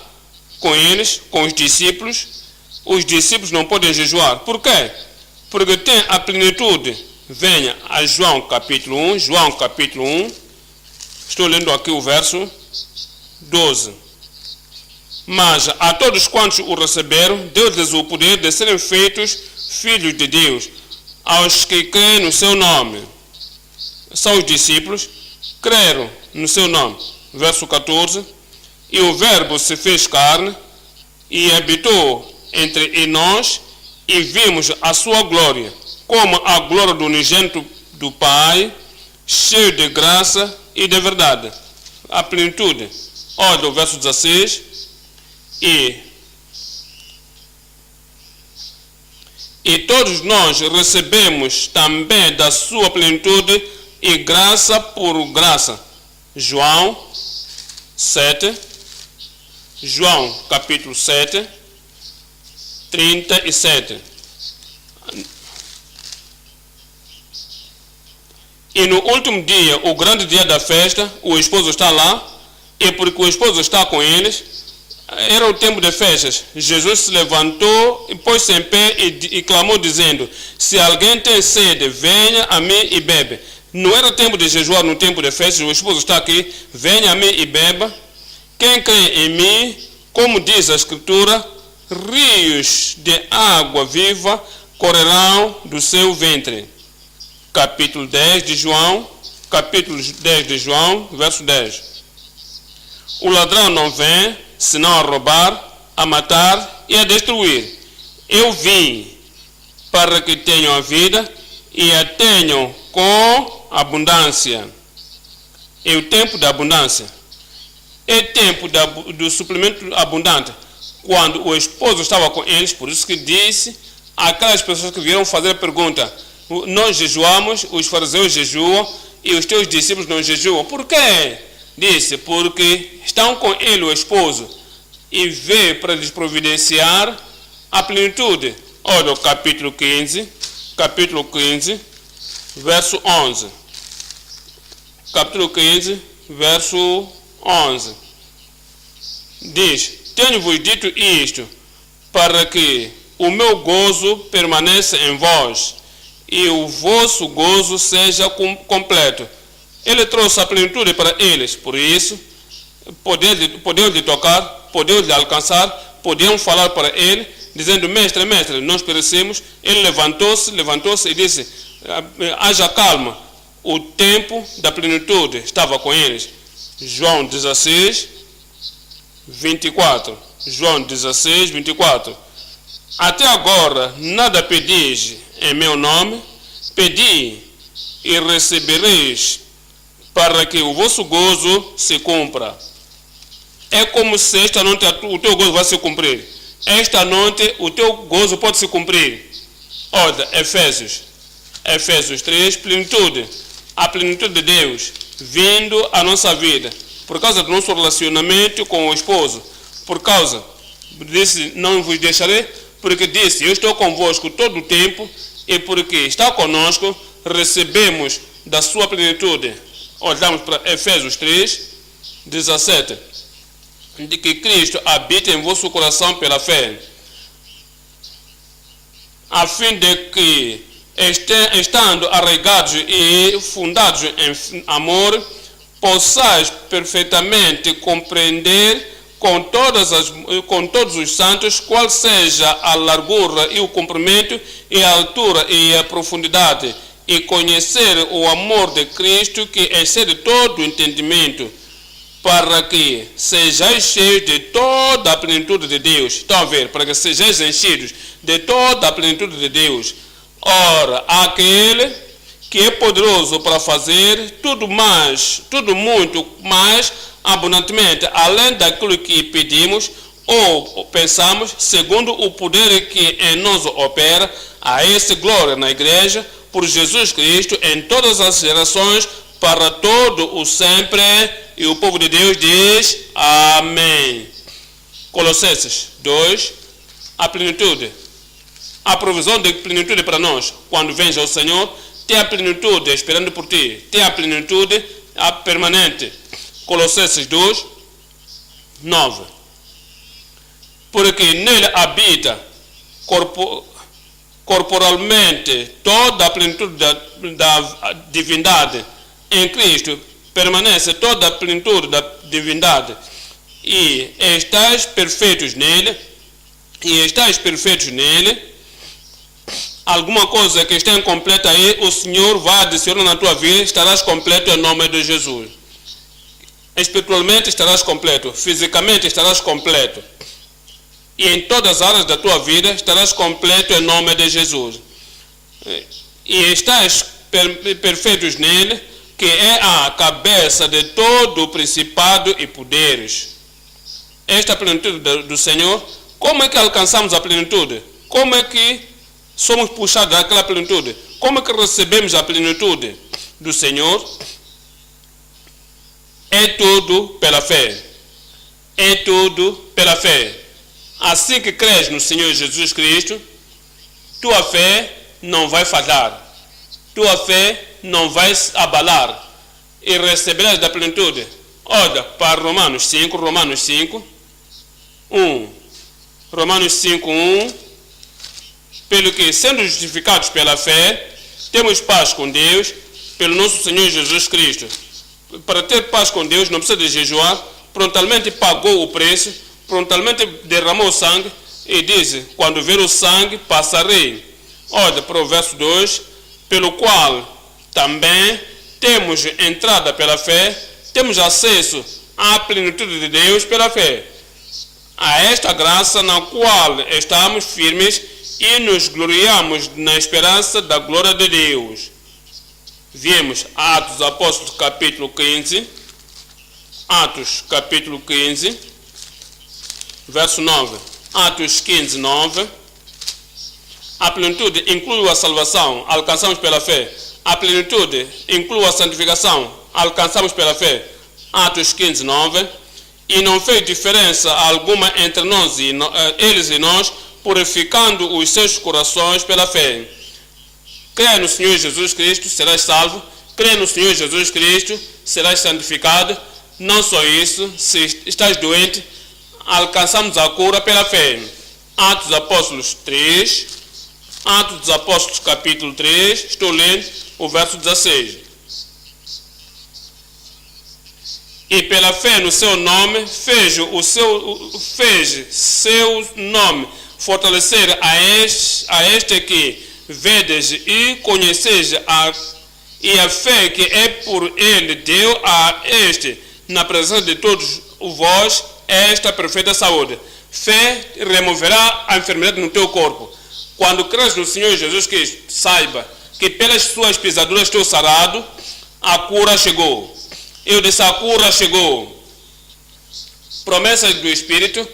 com eles, com os discípulos não podem jejuar. Por quê? Porque tem a plenitude. Venha a João capítulo 1, estou lendo aqui o verso 12. Mas a todos quantos o receberam, deu-lhes o poder de serem feitos filhos de Deus, aos que creem no seu nome. São os discípulos, creram no seu nome. Verso 14. E o verbo se fez carne e habitou entre nós, e vimos a sua glória, como a glória do unigênito do Pai, cheio de graça e de verdade. A plenitude. Olha o verso 16. E todos nós recebemos também da sua plenitude, e graça por graça. João 7. João capítulo 7, 37. E no último dia, o grande dia da festa, o esposo está lá, e porque o esposo está com eles, era o tempo de festas. Jesus se levantou e pôs-se em pé e clamou dizendo: se alguém tem sede, venha a mim e bebe. Não era tempo de jejuar no tempo de festas. O esposo está aqui: venha a mim e beba. Quem crê em mim, como diz a Escritura, rios de água viva correrão do seu ventre. Capítulo 10 de João, verso 10. O ladrão não vem, senão a roubar, a matar e a destruir. Eu vim para que tenham a vida e a tenham com abundância. É o tempo da abundância. É tempo do suplemento abundante. Quando o esposo estava com eles, por isso que disse aquelas pessoas que vieram fazer a pergunta: nós jejuamos, os fariseus jejuam e os teus discípulos não jejuam. Por quê? Disse, porque estão com ele, o esposo, e veio para lhes providenciar a plenitude. Olha o capítulo 15, verso 11. Capítulo 15, verso 11. Diz: tenho-vos dito isto, para que o meu gozo permaneça em vós, e o vosso gozo seja completo. Ele trouxe a plenitude para eles, por isso, podiam lhe tocar, podiam lhe alcançar, podiam falar para ele, dizendo: mestre, mestre, nós perecemos. Ele levantou-se e disse: haja calma, o tempo da plenitude estava com eles. João 16, 24. João 16, 24. Até agora nada pedis em meu nome, pedi e recebereis, para que o vosso gozo se cumpra. É como se esta noite o teu gozo vai se cumprir. Esta noite o teu gozo pode se cumprir. Olha, Efésios 3, plenitude. A plenitude de Deus vindo à nossa vida. Por causa do nosso relacionamento com o esposo. Por causa disse: não vos deixarei, porque disse: eu estou convosco todo o tempo, e porque está conosco, recebemos da sua plenitude. Olhamos para Efésios 3, 17. De que Cristo habita em vosso coração pela fé, a fim de que, estando arraigados e fundados em amor, possais perfeitamente compreender com todos os santos qual seja a largura e o comprimento e a altura e a profundidade, e conhecer o amor de Cristo que excede todo o entendimento, para que sejais cheios de toda a plenitude de Deus. Estão a ver? Para que sejais enchidos de toda a plenitude de Deus. Ora, aquele que é poderoso para fazer tudo muito mais abundantemente, além daquilo que pedimos ou pensamos, segundo o poder que em nós opera, a essa glória na igreja, por Jesus Cristo, em todas as gerações, para todo o sempre. E o povo de Deus diz: amém. Colossenses 2, a plenitude. A provisão de plenitude para nós. Quando vens ao Senhor, tem a plenitude esperando por ti. Tem a plenitude permanente. Colossenses 2, 9. Porque nele habita corporalmente toda a plenitude da divindade. Em Cristo permanece toda a plenitude da divindade, e estáis perfeitos nele, alguma coisa que está incompleta aí, o Senhor vai adicionar na tua vida, estarás completo em nome de Jesus. Espiritualmente estarás completo, fisicamente estarás completo, e em todas as áreas da tua vida estarás completo em nome de Jesus. E estáis perfeitos nele, que é a cabeça de todo o principado e poderes. Esta plenitude do Senhor, como é que alcançamos a plenitude? Como é que somos puxados daquela plenitude? Como é que recebemos a plenitude do Senhor? É tudo pela fé. É tudo pela fé. Assim que crês no Senhor Jesus Cristo, tua fé não vai falhar. Tua fé não vai abalar, e receberás da plenitude. Olha para Romanos 5, 1. Romanos 5, 1. Pelo que, sendo justificados pela fé, temos paz com Deus, pelo nosso Senhor Jesus Cristo. Para ter paz com Deus, não precisa de jejuar, prontamente pagou o preço, prontamente derramou o sangue, e diz: quando ver o sangue, passarei. Olha para o verso 2, pelo qual também temos entrada pela fé, temos acesso à plenitude de Deus pela fé. A esta graça na qual estamos firmes e nos gloriamos na esperança da glória de Deus. Viemos Atos dos Apóstolos, capítulo 15. Atos, capítulo 15, verso 9. Atos 15, 9. A plenitude inclui a salvação, alcançamos pela fé. A plenitude inclui a santificação, alcançamos pela fé. Atos 15, 9. E não fez diferença alguma entre nós e eles e nós, purificando os seus corações pela fé. Crê no Senhor Jesus Cristo, serás salvo. Crê no Senhor Jesus Cristo, serás santificado. Não só isso, se estás doente, alcançamos a cura pela fé. Atos dos Apóstolos 3. Atos dos Apóstolos, capítulo 3. Estou lendo o verso 16. E pela fé no seu nome, fez seu nome fortalecer a este que vedes e conheceis e a fé que é por ele deu a este, na presença de todos vós, esta perfeita saúde. Fé removerá a enfermidade no teu corpo. Quando crês no Senhor Jesus Cristo, saiba que pelas suas pisaduras estou sarado, a cura chegou. Eu disse, a cura chegou. Promessas do Espírito,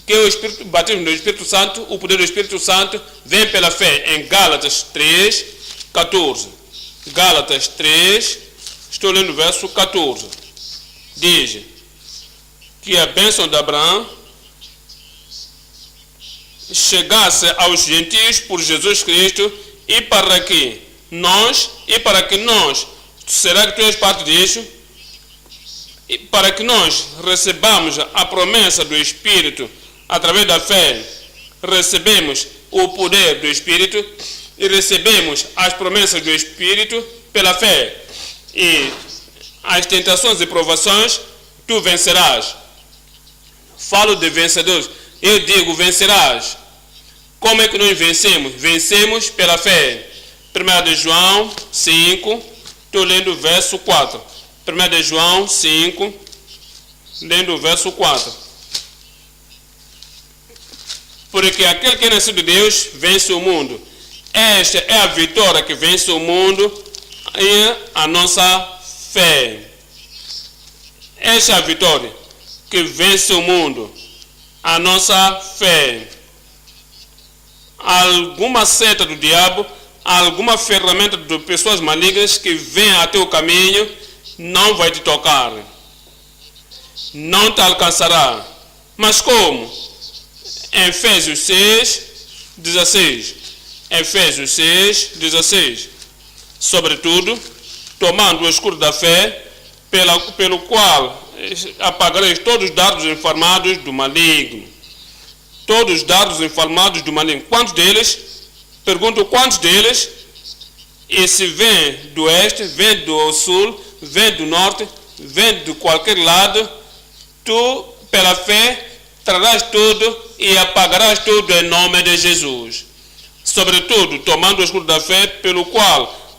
que o Espírito, batismo do Espírito Santo, o poder do Espírito Santo vem pela fé em Gálatas 3, 14. Gálatas 3, estou lendo o verso 14. Diz que a bênção de Abraão chegasse aos gentios por Jesus Cristo e para que nós, será que tu és parte disso? E para que nós recebamos a promessa do Espírito através da fé, recebemos o poder do Espírito e recebemos as promessas do Espírito pela fé. E as tentações e provações tu vencerás. Falo de vencedores, eu digo vencerás. Como é que nós vencemos? Vencemos pela fé. 1 de João 5, estou lendo o verso 4. 1 de João 5, lendo o verso 4. Porque aquele que é nascido de Deus vence o mundo. Esta é a vitória que vence o mundo e a nossa fé. Esta é a vitória que vence o mundo, a nossa fé. Alguma seta do diabo, alguma ferramenta de pessoas malignas que vem a teu caminho, não vai te tocar, não te alcançará. Mas como? Efésios 6, 16. Efésios 6, 16. Sobretudo, tomando o escudo da fé, pelo qual apagareis todos os dardos inflamados do maligno. Todos os dardos inflamados do maligno. Quantos deles? Pergunto, quantos deles? E se vem do oeste, vem do sul, vem do norte, vem de qualquer lado, tu, pela fé, trarás tudo e apagarás tudo em nome de Jesus. Sobretudo, tomando o escudo da fé, pelo qual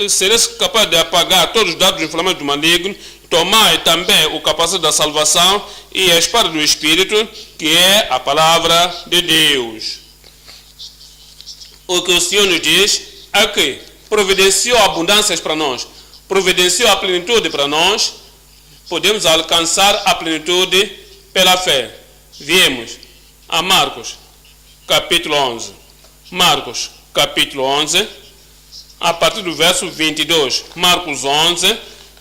sereis capaz de apagar todos os dardos inflamados do maligno. Tomai também o capacete da salvação e a espada do Espírito, que é a palavra de Deus. O que o Senhor nos diz é que providenciou abundâncias para nós, providenciou a plenitude para nós, podemos alcançar a plenitude pela fé. Viemos a Marcos, capítulo 11. Marcos, capítulo 11, a partir do verso 22. Marcos 11,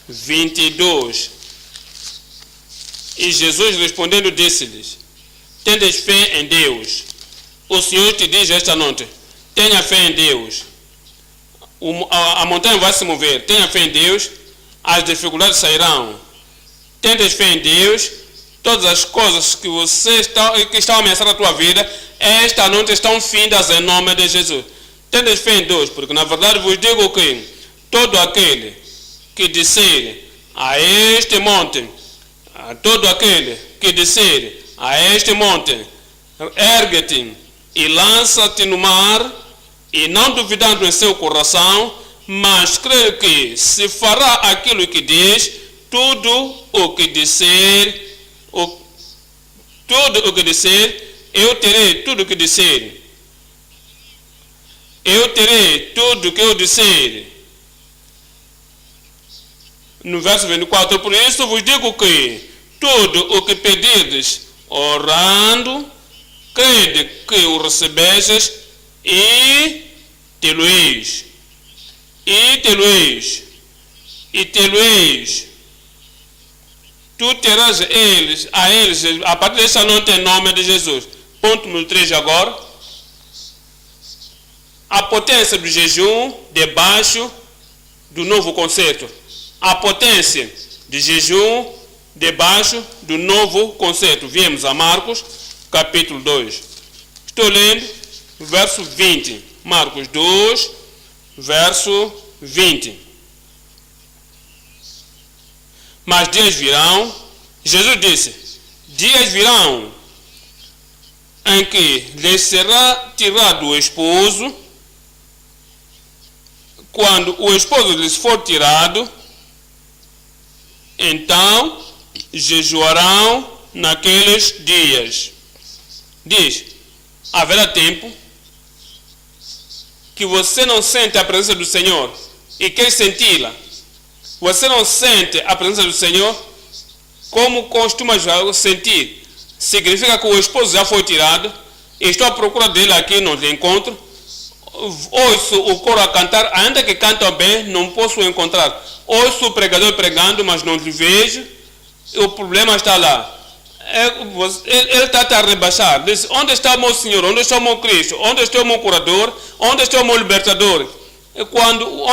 22. E Jesus respondendo disse-lhes: tendes fé em Deus. O Senhor te diz esta noite: tenha fé em Deus. A montanha vai se mover. Tenha fé em Deus. As dificuldades sairão. Tendes fé em Deus. Todas as coisas que que estão ameaçando a tua vida, esta noite estão findas em nome de Jesus. Tendes fé em Deus, porque na verdade vos digo que todo aquele que disser a este monte, todo aquele que disser a este monte, ergue-te e lança-te no mar, e não duvidando em seu coração, mas crer que se fará aquilo que diz, tudo o que disser, eu terei tudo o que disser. Eu terei tudo o que eu disser. No verso 24, por isso vos digo que tudo o que pedirdes orando, crede que o recebestes e te-lo-eis. E te-lo-eis. E te-lo-eis. Tu terás a eles, a partir desta noite, em nome de Jesus. Ponto número 3 agora. A potência do jejum debaixo do novo conceito. A potência de jejum debaixo do novo conceito. Viemos a Marcos, capítulo 2. Estou lendo verso 20. Marcos 2, verso 20. Mas dias virão, Jesus disse, dias virão em que lhes será tirado o esposo. Quando o esposo lhes for tirado, então jejuarão naqueles dias. Diz, haverá tempo que você não sente a presença do Senhor e quer senti-la. Você não sente a presença do Senhor como costuma sentir. Significa que o esposo já foi tirado. Estou à procura dele aqui, não lhe encontro. Ouço o coro a cantar, ainda que cantam bem, não posso encontrar. Ouço o pregador pregando, mas não lhe vejo. O problema está lá. Ele está a rebaixar. Diz, onde está o meu Senhor? Onde está o meu Cristo? Onde está o meu curador? Onde está o meu libertador?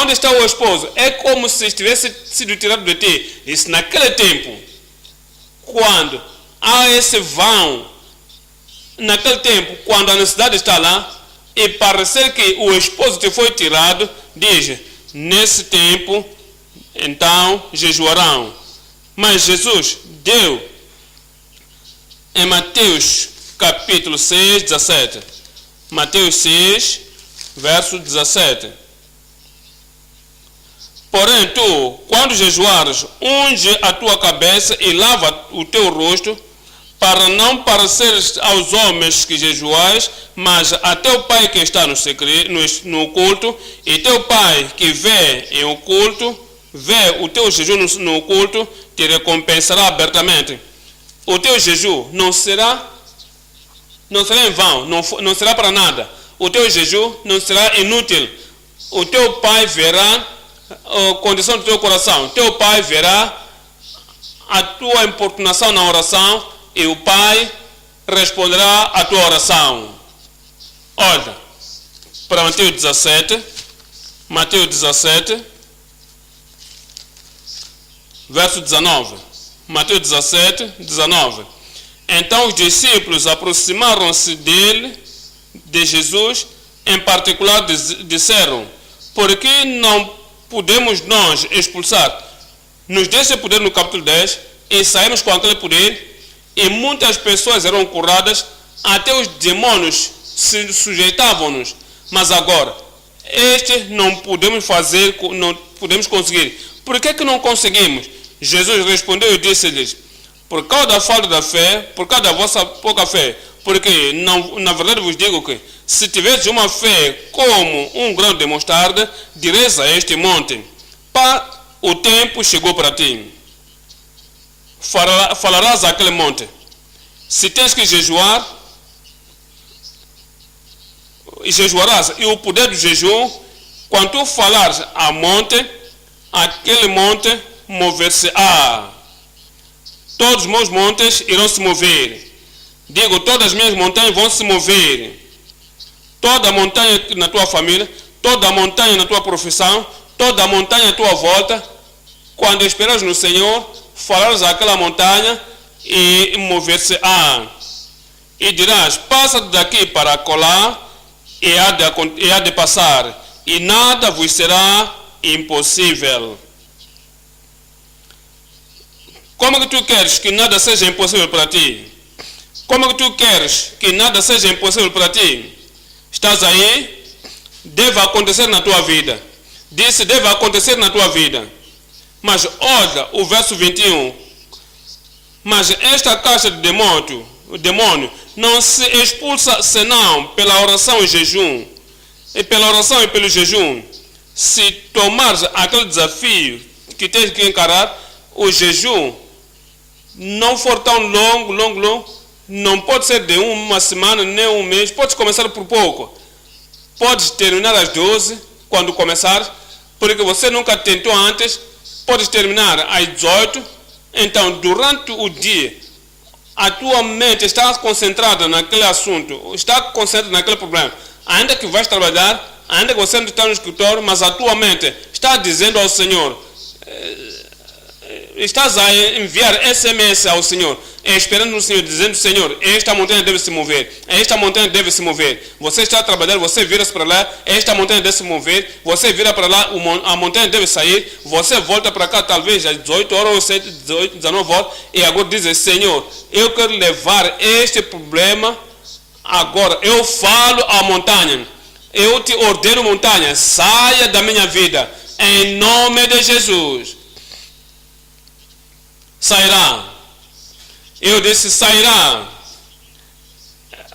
Onde está o esposo? É como se estivesse sido tirado de ti. Diz, naquele tempo, quando há esse vão, naquele tempo, quando a necessidade está lá, e parecer que o esposo te foi tirado, diz, nesse tempo, então jejuarão. Mas Jesus deu em Mateus capítulo 6, 17. Mateus 6, verso 17. Porém tu, quando jejuares, unge a tua cabeça e lava o teu rosto, para não pareceres aos homens que jejuais, mas a teu Pai que está no oculto, e teu Pai que vê em oculto, vê o teu jejum no oculto, te recompensará abertamente. O teu jejum não será em vão, não será para nada. O teu jejum não será inútil. O teu Pai verá a condição do teu coração. Teu Pai verá a tua importunação na oração, e o Pai responderá à tua oração. Olha, para Mateus 17, verso 19. Mateus 17, 19. Então os discípulos aproximaram-se de Jesus, em particular disseram, por que não podemos nós expulsar? Nos deixa poder no capítulo 10, e saímos com aquele poder, e muitas pessoas eram curadas, até os demônios se sujeitavam-nos. Mas agora, não podemos fazer, não podemos conseguir. Por que não conseguimos? Jesus respondeu e disse-lhes, por causa da falta da fé, por causa da vossa pouca fé. Porque, na verdade vos digo que, se tiveres uma fé como um grão de mostarda, direis a este monte, o tempo chegou para ti. Falarás àquele monte, se tens que jejuar, jejuarás, e o poder do jejum, quando tu falares a monte, aquele monte mover-se-á. Todos os meus montes irão se mover. Digo, todas as minhas montanhas vão se mover. Toda a montanha na tua família, toda a montanha na tua profissão, toda a montanha à tua volta, quando esperas no Senhor, falarás àquela montanha e mover-se-á. E dirás, passa daqui para colar, e há de passar, e nada vos será impossível. Como que tu queres que nada seja impossível para ti? Como que tu queres que nada seja impossível para ti? Estás aí, deve acontecer na tua vida. Disse, deve acontecer na tua vida. Mas olha o verso 21. Mas esta caixa de demônio não se expulsa senão pela oração e jejum. E pela oração e pelo jejum. Se tomares aquele desafio que tens que encarar, o jejum não for tão longo, não pode ser de uma semana nem um mês, pode começar por pouco. Podes terminar às 12 quando começar, porque você nunca tentou antes. Podes terminar às 18. Então, durante o dia, a tua mente está concentrada naquele assunto, está concentrada naquele problema. Ainda que vais trabalhar, ainda que você não está no escritório, mas a tua mente está dizendo ao Senhor, estás a enviar SMS ao Senhor, esperando no Senhor, dizendo, Senhor, esta montanha deve se mover, esta montanha deve se mover. Você está a trabalhar, você vira-se para lá, esta montanha deve se mover, você vira para lá, a montanha deve sair, você volta para cá talvez às 18 horas ou 7, 18, 19 horas, e agora diz, Senhor, eu quero levar este problema agora. Eu falo à montanha, eu te ordeno, montanha, saia da minha vida, em nome de Jesus. Sairá. Eu disse, sairá.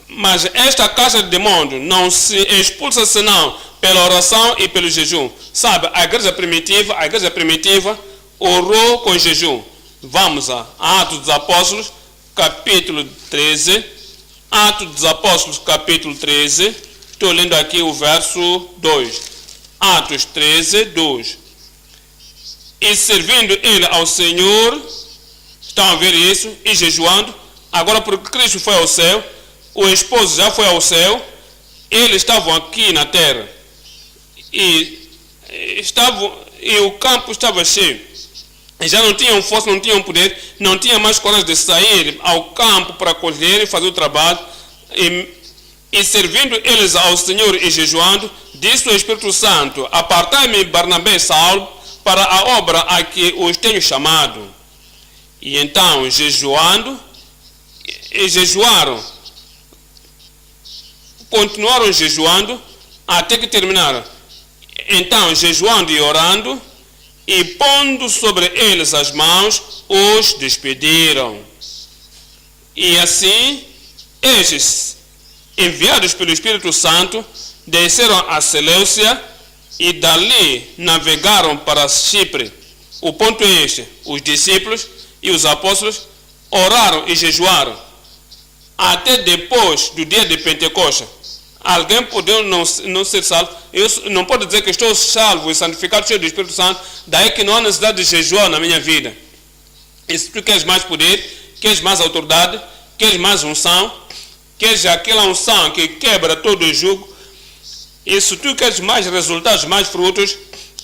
Mas esta caixa de demônio não se expulsa senão pela oração e pelo jejum. Sabe, a igreja primitiva orou com jejum. Vamos a Atos dos Apóstolos, capítulo 13. Atos dos Apóstolos, capítulo 13. Estou lendo aqui o verso 2. Atos 13, 2. E servindo ele ao Senhor, estão a ver isso, e jejuando, agora porque Cristo foi ao céu, o esposo já foi ao céu, eles estavam aqui na terra, e o campo estava cheio, e já não tinham força, não tinham poder, não tinham mais coragem de sair ao campo para colher e fazer o trabalho, e servindo eles ao Senhor e jejuando, disse o Espírito Santo, apartai-me Barnabé e Saulo para a obra a que os tenho chamado. E então, jejuaram, continuaram jejuando até que terminaram. Então, jejuando e orando, e pondo sobre eles as mãos, os despediram. E assim, estes, enviados pelo Espírito Santo, desceram a Seleucia e dali navegaram para Chipre. O ponto é este: os discípulos e os apóstolos oraram e jejuaram até depois do dia de Pentecostes. Alguém pode não ser salvo. Eu não posso dizer que estou salvo e santificado, cheio do Espírito Santo, daí que não há necessidade de jejuar na minha vida. E se tu queres mais poder, queres mais autoridade, queres mais unção, queres aquela unção que quebra todo o jugo, e se tu queres mais resultados, mais frutos,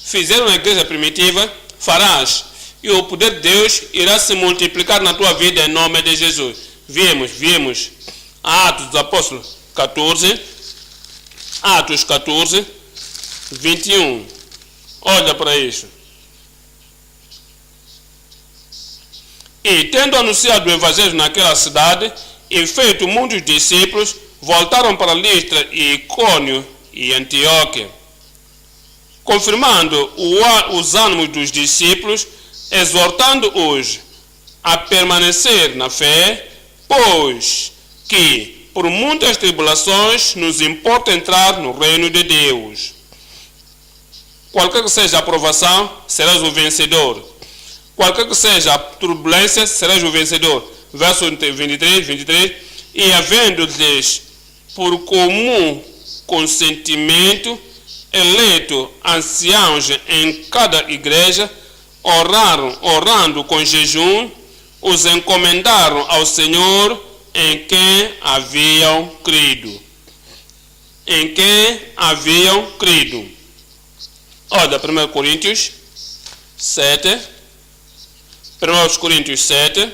fizeram na igreja primitiva, farás. E o poder de Deus irá se multiplicar na tua vida em nome de Jesus. Viemos. Atos dos Apóstolos 14. Atos 14, 21. Olha para isso. E tendo anunciado o evangelho naquela cidade, e feito muitos discípulos, voltaram para Listra e Icônio e Antioquia, confirmando os ânimos dos discípulos, exortando-os a permanecer na fé, pois que por muitas tribulações nos importa entrar no reino de Deus. Qualquer que seja a provação, serás o vencedor. Qualquer que seja a turbulência, serás o vencedor. Verso 23. E havendo-lhes por comum consentimento eleito anciãos em cada igreja, orando com jejum, os encomendaram ao Senhor em quem haviam crido. Olha, 1 Coríntios 7. 1 Coríntios 7.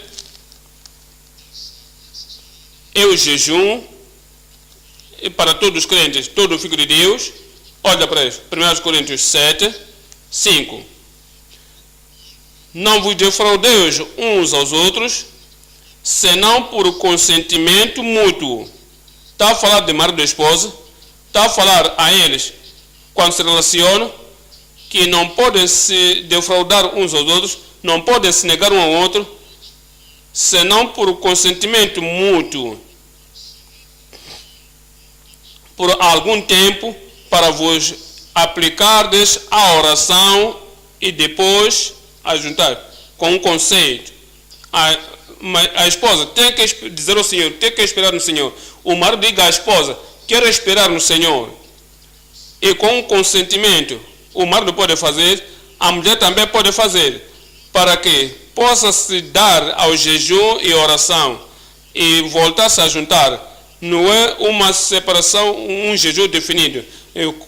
É o jejum e para todos os crentes, todo filho de Deus. Olha para isso. 1 Coríntios 7, 5. Não vos defraudeis uns aos outros, senão por consentimento mútuo. Está a falar de marido e esposa, está a falar a eles, quando se relacionam, que não podem se defraudar uns aos outros, não podem se negar um ao outro, senão por consentimento mútuo, por algum tempo, para vos aplicardes à oração e depois a juntar com um conceito. A esposa tem que dizer ao Senhor, tem que esperar no Senhor. O marido diga à esposa, quero esperar no Senhor. E com um consentimento, o marido pode fazer, a mulher também pode fazer, para que possa se dar ao jejum e oração e voltar-se a juntar. Não é uma separação, um jejum definido.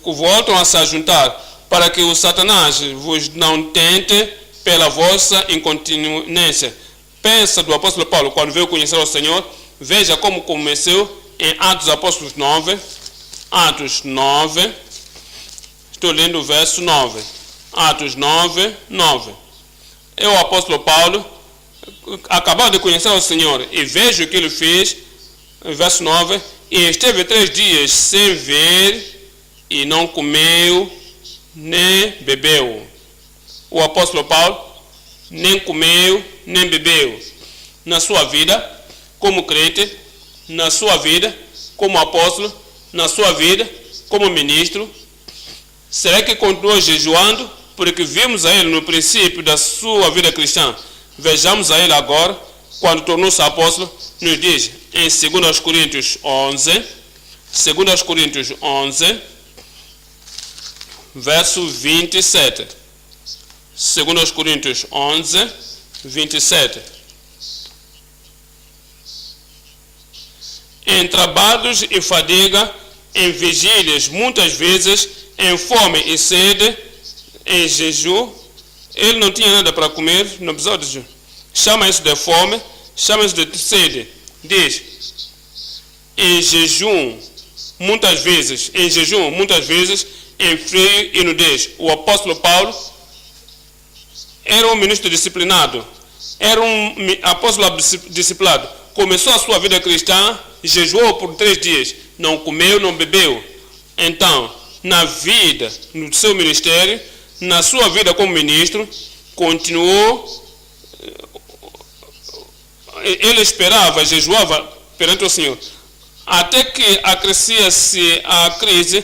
Voltam a se juntar para que o Satanás vos não tente pela vossa incontinência. Pensa do apóstolo Paulo, quando veio conhecer o Senhor, veja como começou em Atos Apóstolos 9. Atos 9, estou lendo o verso 9. Atos 9, 9. É o apóstolo Paulo, acabou de conhecer o Senhor, e veja o que ele fez, verso 9, e esteve 3 dias sem ver, e não comeu, nem bebeu. O apóstolo Paulo nem comeu, nem bebeu. Na sua vida, como crente, na sua vida, como apóstolo, na sua vida, como ministro, será que continua jejuando? Porque vimos a ele no princípio da sua vida cristã. Vejamos a ele agora, quando tornou-se apóstolo, nos diz em 2 Coríntios 11, 2 Coríntios 11, verso 27. 2 Coríntios 11, 27. Em trabalhos e fadiga, em vigílias, muitas vezes, em fome e sede, em jejum, ele não tinha nada para comer, não precisava de jejum. Chama isso de fome, chama isso de sede. Diz, em jejum, muitas vezes, em frio e nudez. O apóstolo Paulo era um ministro disciplinado, era um apóstolo disciplinado. Começou a sua vida cristã, jejuou por 3 dias, não comeu, não bebeu. Então, na vida, no seu ministério, na sua vida como ministro, continuou, ele esperava, jejuava perante o Senhor, até que acrescia-se a crise.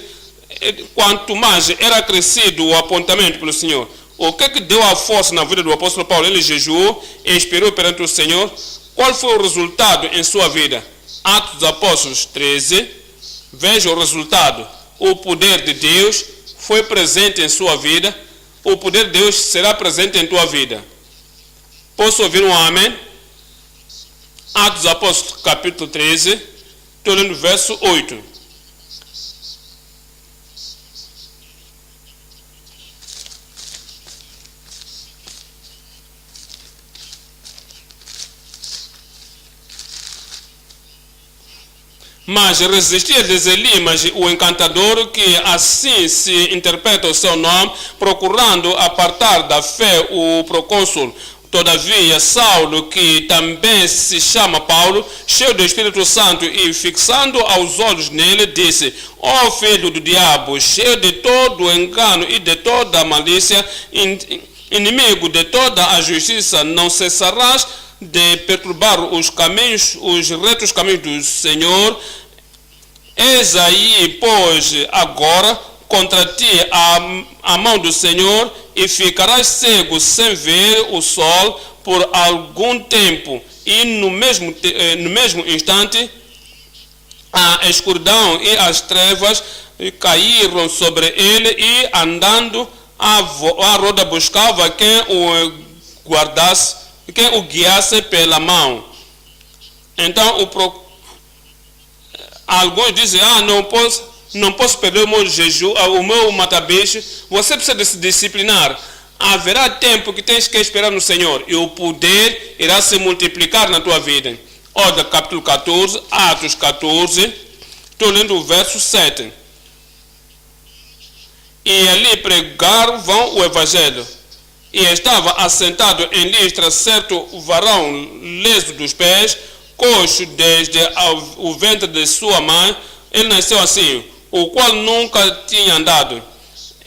Quanto mais era crescido o apontamento pelo Senhor, o que deu a força na vida do apóstolo Paulo? Ele jejuou e esperou perante o Senhor. Qual foi o resultado em sua vida? Atos dos Apóstolos 13, veja o resultado. O poder de Deus foi presente em sua vida, o poder de Deus será presente em tua vida. Posso ouvir um amém? Atos dos Apóstolos capítulo 13, estou lendo o verso 8. Mas resistia-lhes Elimas, o encantador, que assim se interpreta o seu nome, procurando apartar da fé o procônsul. Todavia, Saulo, que também se chama Paulo, cheio do Espírito Santo e fixando aos olhos nele, disse: ó filho do diabo, cheio de todo o engano e de toda a malícia, inimigo de toda a justiça, não cessarás de perturbar os caminhos, os retos caminhos do Senhor. Eis aí, pois, agora contra ti a mão do Senhor, e ficarás cego sem ver o sol por algum tempo, e no mesmo instante a escuridão e as trevas caíram sobre ele, e andando a roda buscava quem o guardasse, quem o guiasse pela mão. Então alguns dizem: não posso perder o meu jejum, o meu mata-bicho. Você precisa de se disciplinar. Haverá tempo que tens que esperar no Senhor, e o poder irá se multiplicar na tua vida. Olha, capítulo 14, Atos 14, estou lendo o verso 7. E ali pregavam o Evangelho. E estava assentado em Listra certo varão leso dos pés, coxo desde o ventre de sua mãe. Ele nasceu assim, o qual nunca tinha andado.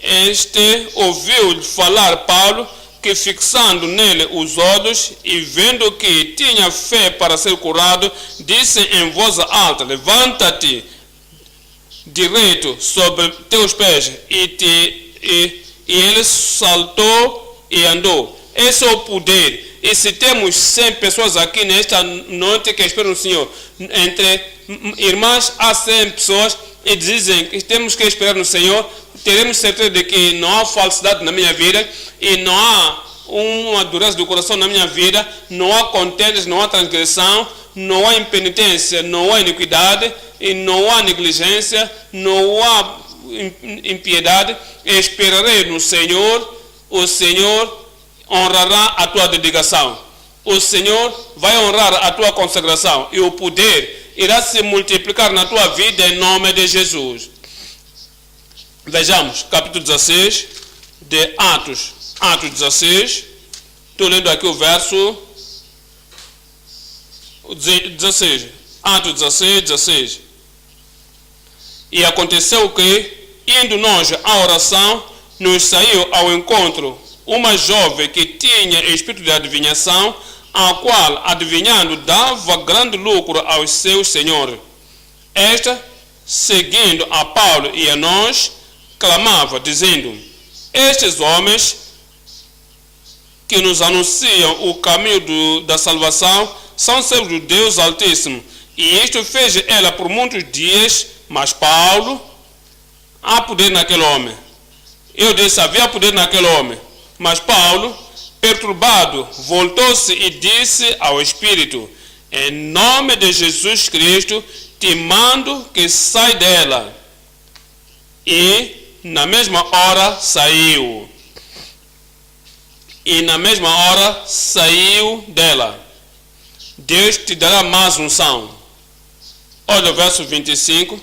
Este ouviu falar Paulo, que fixando nele os olhos e vendo que tinha fé para ser curado, disse em voz alta: levanta-te direito sobre teus pés. E ele saltou e andou. Esse é o poder. E se temos 100 pessoas aqui nesta noite que esperam o Senhor, entre irmãs há 100 pessoas e dizem que temos que esperar no Senhor, teremos certeza de que não há falsidade na minha vida e não há uma dureza do coração na minha vida, não há contendas, não há transgressão, não há impenitência, não há iniquidade e não há negligência, não há impiedade. Esperarei no Senhor, o Senhor honrará a tua dedicação, o Senhor vai honrar a tua consagração e o poder irá se multiplicar na tua vida em nome de Jesus. Vejamos, capítulo 16 de Atos 16, estou lendo aqui o verso 16, Atos 16. E aconteceu que, indo nós à oração, nos saiu ao encontro uma jovem que tinha espírito de adivinhação, a qual, adivinhando, dava grande lucro aos seus senhores. Esta, seguindo a Paulo e a nós, clamava, dizendo: estes homens que nos anunciam o caminho da salvação são servos do Deus Altíssimo. E isto fez ela por muitos dias, mas Paulo, há poder naquele homem. Eu disse: havia poder naquele homem. Mas Paulo, perturbado, voltou-se e disse ao Espírito: em nome de Jesus Cristo, te mando que sai dela. E na mesma hora saiu. E na mesma hora saiu dela. Deus te dará mais unção. Olha o verso 25.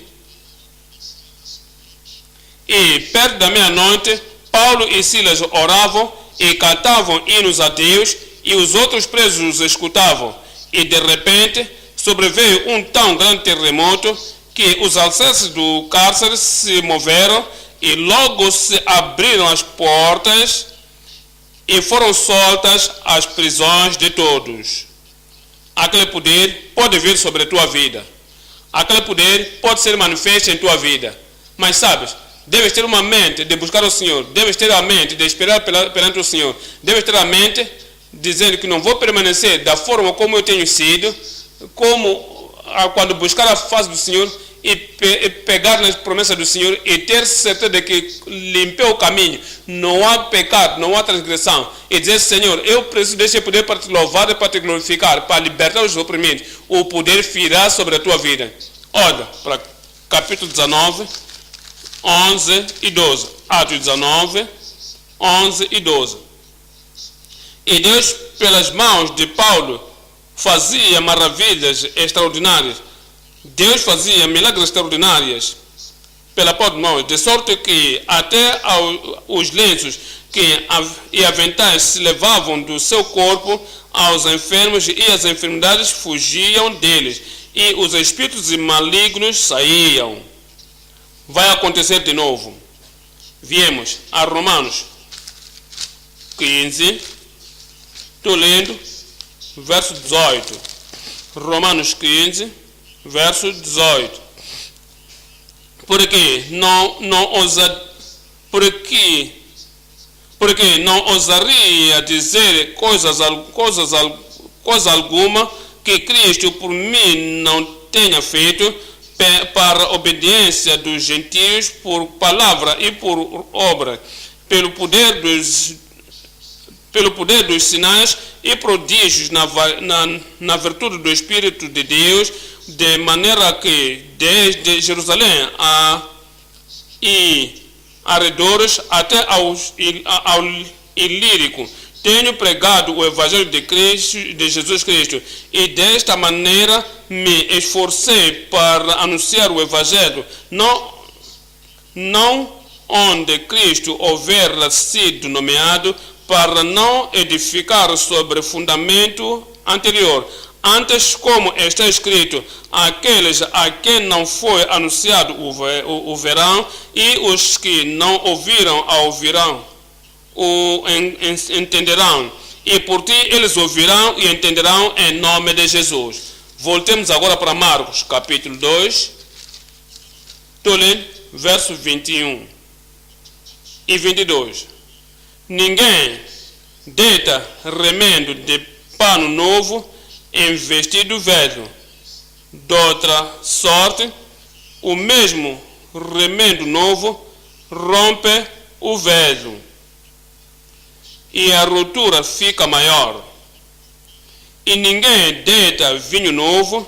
E perto da meia-noite, Paulo e Silas oravam e cantavam hinos a Deus, e os outros presos os escutavam. E de repente sobreveio um tão grande terremoto que os alicerces do cárcere se moveram e logo se abriram as portas e foram soltas as prisões de todos. Aquele poder pode vir sobre a tua vida. Aquele poder pode ser manifesto em tua vida. Mas sabes, deves ter uma mente de buscar o Senhor. Deves ter a mente de esperar perante o Senhor. Deves ter a mente dizendo que não vou permanecer da forma como eu tenho sido, como quando buscar a face do Senhor e pegar nas promessas do Senhor e ter certeza de que limpei o caminho, não há pecado, não há transgressão, e dizer: Senhor, eu preciso desse poder para te louvar e para te glorificar, para libertar os oprimidos. O poder virá sobre a tua vida. Olha para capítulo 19, 11 e 12. Atos 19, 11 e 12. E Deus, pelas mãos de Paulo, fazia maravilhas extraordinárias. Deus fazia milagres extraordinários pela porta de mãos, de sorte que até os lenços e aventais se levavam do seu corpo aos enfermos, e as enfermidades fugiam deles, e os espíritos malignos saíam. Vai acontecer de novo. Viemos a Romanos 15, estou lendo, verso 18. Romanos 15, verso 18. Porque não ousaria dizer coisa alguma que Cristo por mim não tenha feito, para a obediência dos gentios, por palavra e por obra, pelo poder dos sinais e prodígios na virtude do Espírito de Deus, de maneira que desde Jerusalém e arredores até ao Ilírico tenho pregado o Evangelho de Jesus Cristo, e desta maneira me esforcei para anunciar o Evangelho, não onde Cristo houver sido nomeado, para não edificar sobre fundamento anterior. Antes, como está escrito, aqueles a quem não foi anunciado o verão, e os que não ouviram entenderão. E por ti eles ouvirão e entenderão em nome de Jesus. Voltemos agora para Marcos, capítulo 2. Estou lendo verso 21 e 22. Ninguém deita remendo de pano novo em vestido velho. De outra sorte, o mesmo remendo novo rompe o velho, e a ruptura fica maior. E ninguém deita vinho novo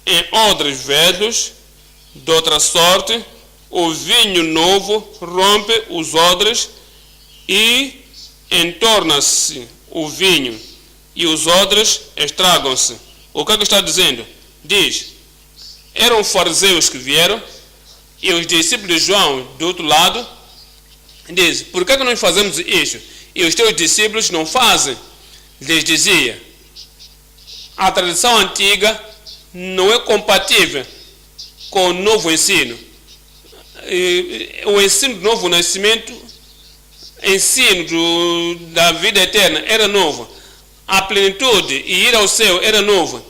em odres velhos. De outra sorte, o vinho novo rompe os odres e entorna-se o vinho, e os odres estragam-se. O que é que está dizendo? Diz, eram fariseus que vieram, e os discípulos de João do outro lado. Diz, por que nós fazemos isso? E os teus discípulos não fazem. Lhes dizia, a tradição antiga não é compatível com o novo ensino. O ensino do novo nascimento, ensino da vida eterna era novo. A plenitude e ir ao céu era novo.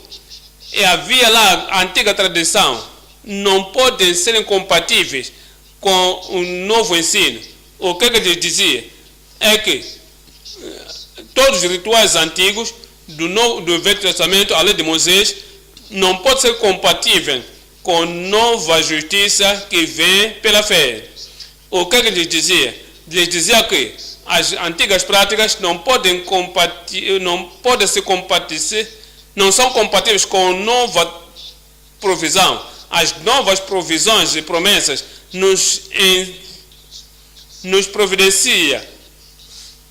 E havia lá a antiga tradição. Não podem ser incompatíveis com o novo ensino. O que ele dizia é que todos os rituais antigos do Velho Testamento, a lei de Moisés, não pode ser compatível com nova justiça que vem pela fé. O que ele dizia? Ele dizia que as antigas práticas não são compatíveis com nova provisão. As novas provisões e promessas nos providencia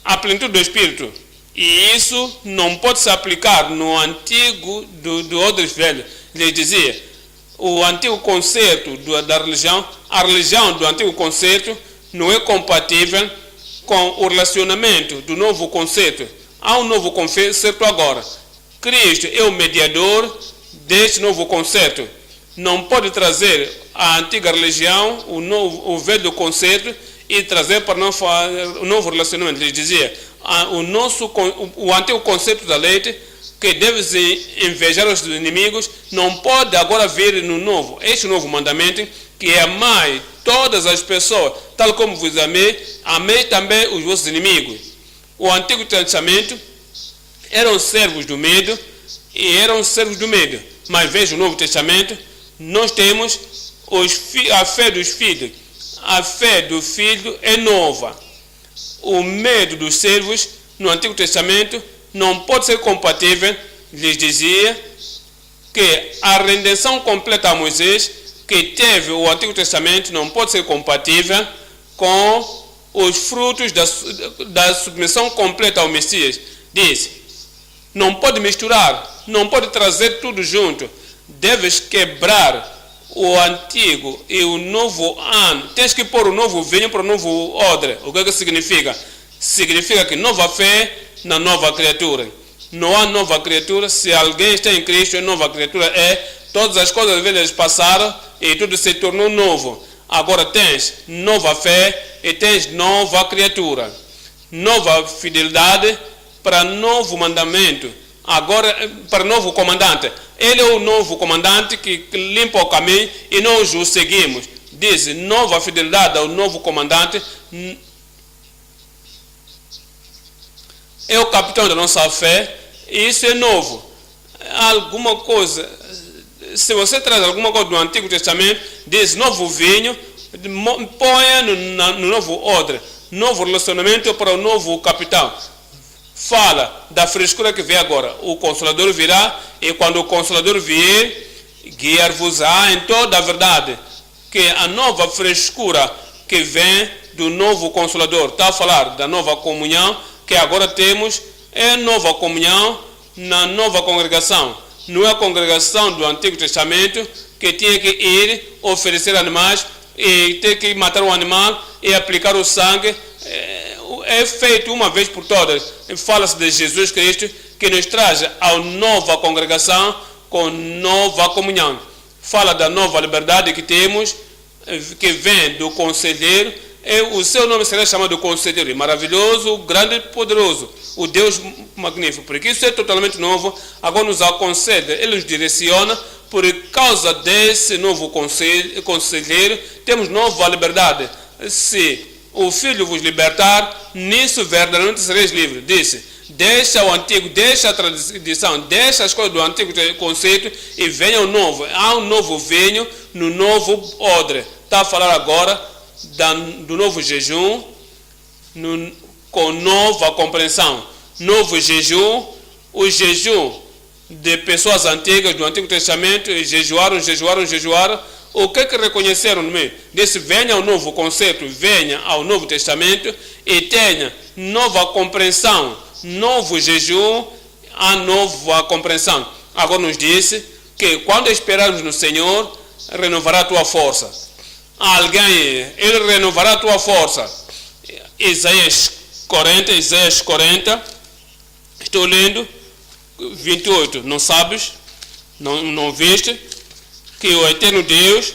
a plenitude do Espírito. E isso não pode se aplicar no antigo do odres velho. Ele dizia, o antigo conceito da religião, a religião do antigo conceito não é compatível com o relacionamento do novo conceito. Há um novo conceito agora. Cristo é o mediador deste novo conceito. Não pode trazer a antiga religião, o velho conceito, e trazer para o novo relacionamento. Ele dizia, o antigo conceito da lei, que deves invejar os inimigos, não pode agora vir no novo. Este novo mandamento, que é amai todas as pessoas, tal como vos amei, amei também os vossos inimigos. O Antigo Testamento eram servos do medo, mas veja o Novo Testamento, nós temos a fé dos filhos. A fé do filho é nova. O medo dos servos no Antigo Testamento não pode ser compatível. Lhes dizia que a redenção completa a Moisés, que teve o Antigo Testamento, não pode ser compatível com os frutos da submissão completa ao Messias. Diz, não pode misturar, não pode trazer tudo junto. Deves quebrar o antigo e o novo ano. Tens que pôr o novo vinho para o novo odre. O que significa? Significa que nova fé na nova criatura. Não há nova criatura. Se alguém está em Cristo, é nova criatura. Todas as coisas velhas passaram e tudo se tornou novo. Agora tens nova fé e tens nova criatura. Nova fidelidade para novo mandamento. Agora, para novo comandante. Ele é o novo comandante que limpa o caminho e nós o seguimos. Diz, nova fidelidade ao novo comandante. É o capitão da nossa fé. E isso é novo. Alguma coisa, se você traz alguma coisa do Antigo Testamento, diz novo vinho, ponha no novo odre. Novo relacionamento para o novo capitão. Fala da frescura que vem agora. O Consolador virá, e quando o Consolador vier, guiar-vos-á em toda a verdade. Que a nova frescura que vem do novo Consolador, está a falar da nova comunhão que agora temos, é nova comunhão na nova congregação. Não é a congregação do Antigo Testamento que tinha que ir oferecer animais e ter que matar o animal e aplicar o sangue. É feito uma vez por todas. Fala-se de Jesus Cristo, que nos traz a nova congregação com nova comunhão. Fala da nova liberdade que temos, que vem do conselheiro. O seu nome será chamado Conselheiro Maravilhoso, Grande e Poderoso, o Deus Magnífico. Porque isso é totalmente novo. Agora nos aconselha, ele nos direciona. Por causa desse novo conselheiro, temos nova liberdade. Se o Filho vos libertar, nisso verdadeiramente sereis livres. Disse: deixa o antigo, deixa a tradição, deixa as coisas do antigo conceito e venha o novo. Há um novo vinho no novo odre. Está a falar agora do novo jejum com nova compreensão. Novo jejum, o jejum de pessoas antigas do Antigo Testamento, jejuaram. O que reconheceram no meio? Disse: venha ao novo conceito, venha ao Novo Testamento e tenha nova compreensão. Novo jejum, a nova compreensão. Agora nos disse que quando esperarmos no Senhor, renovará a tua força. Alguém, ele renovará a tua força. Isaías 40, estou lendo 28. Não sabes, não viste que o eterno Deus,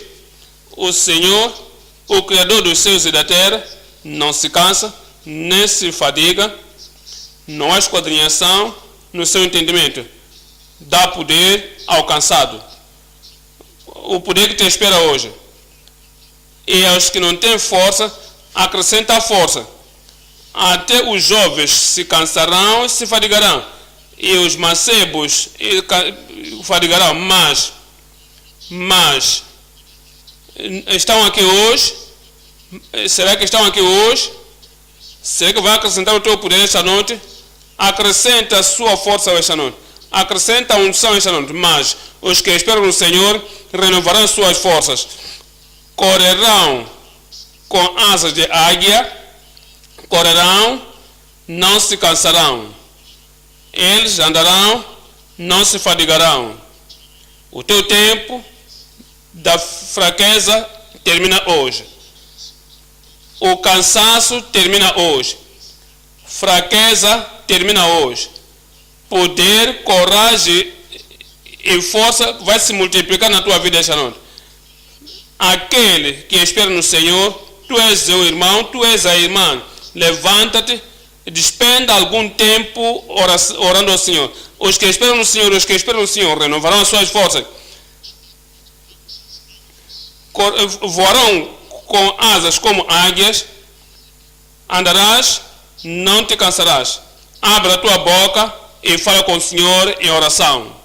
o Senhor, o Criador dos céus e da terra, não se cansa, nem se fadiga, não há esquadrinhação no seu entendimento, dá poder ao cansado. O poder que te espera hoje. E aos que não têm força, acrescenta força. Até os jovens se cansarão e se fadigarão, e os mancebos fadigarão, mas estão aqui hoje. Será que estão aqui hoje? Será que vai acrescentar o teu poder esta noite? Acrescenta a sua força esta noite, acrescenta a unção esta noite. Mas os que esperam no Senhor renovarão suas forças, correrão com asas de águia, correrão, não se cansarão, eles andarão, não se fadigarão. O teu tempo da fraqueza termina hoje. O cansaço termina hoje. Fraqueza termina hoje. Poder, coragem e força vai se multiplicar na tua vida esta noite. Aquele que espera no Senhor, tu és o irmão, tu és a irmã. Levanta-te, despenda algum tempo orando ao Senhor. Os que esperam no Senhor, renovarão as suas forças. Voarão com asas como águias, andarás, não te cansarás. Abre a tua boca e fala com o Senhor em oração.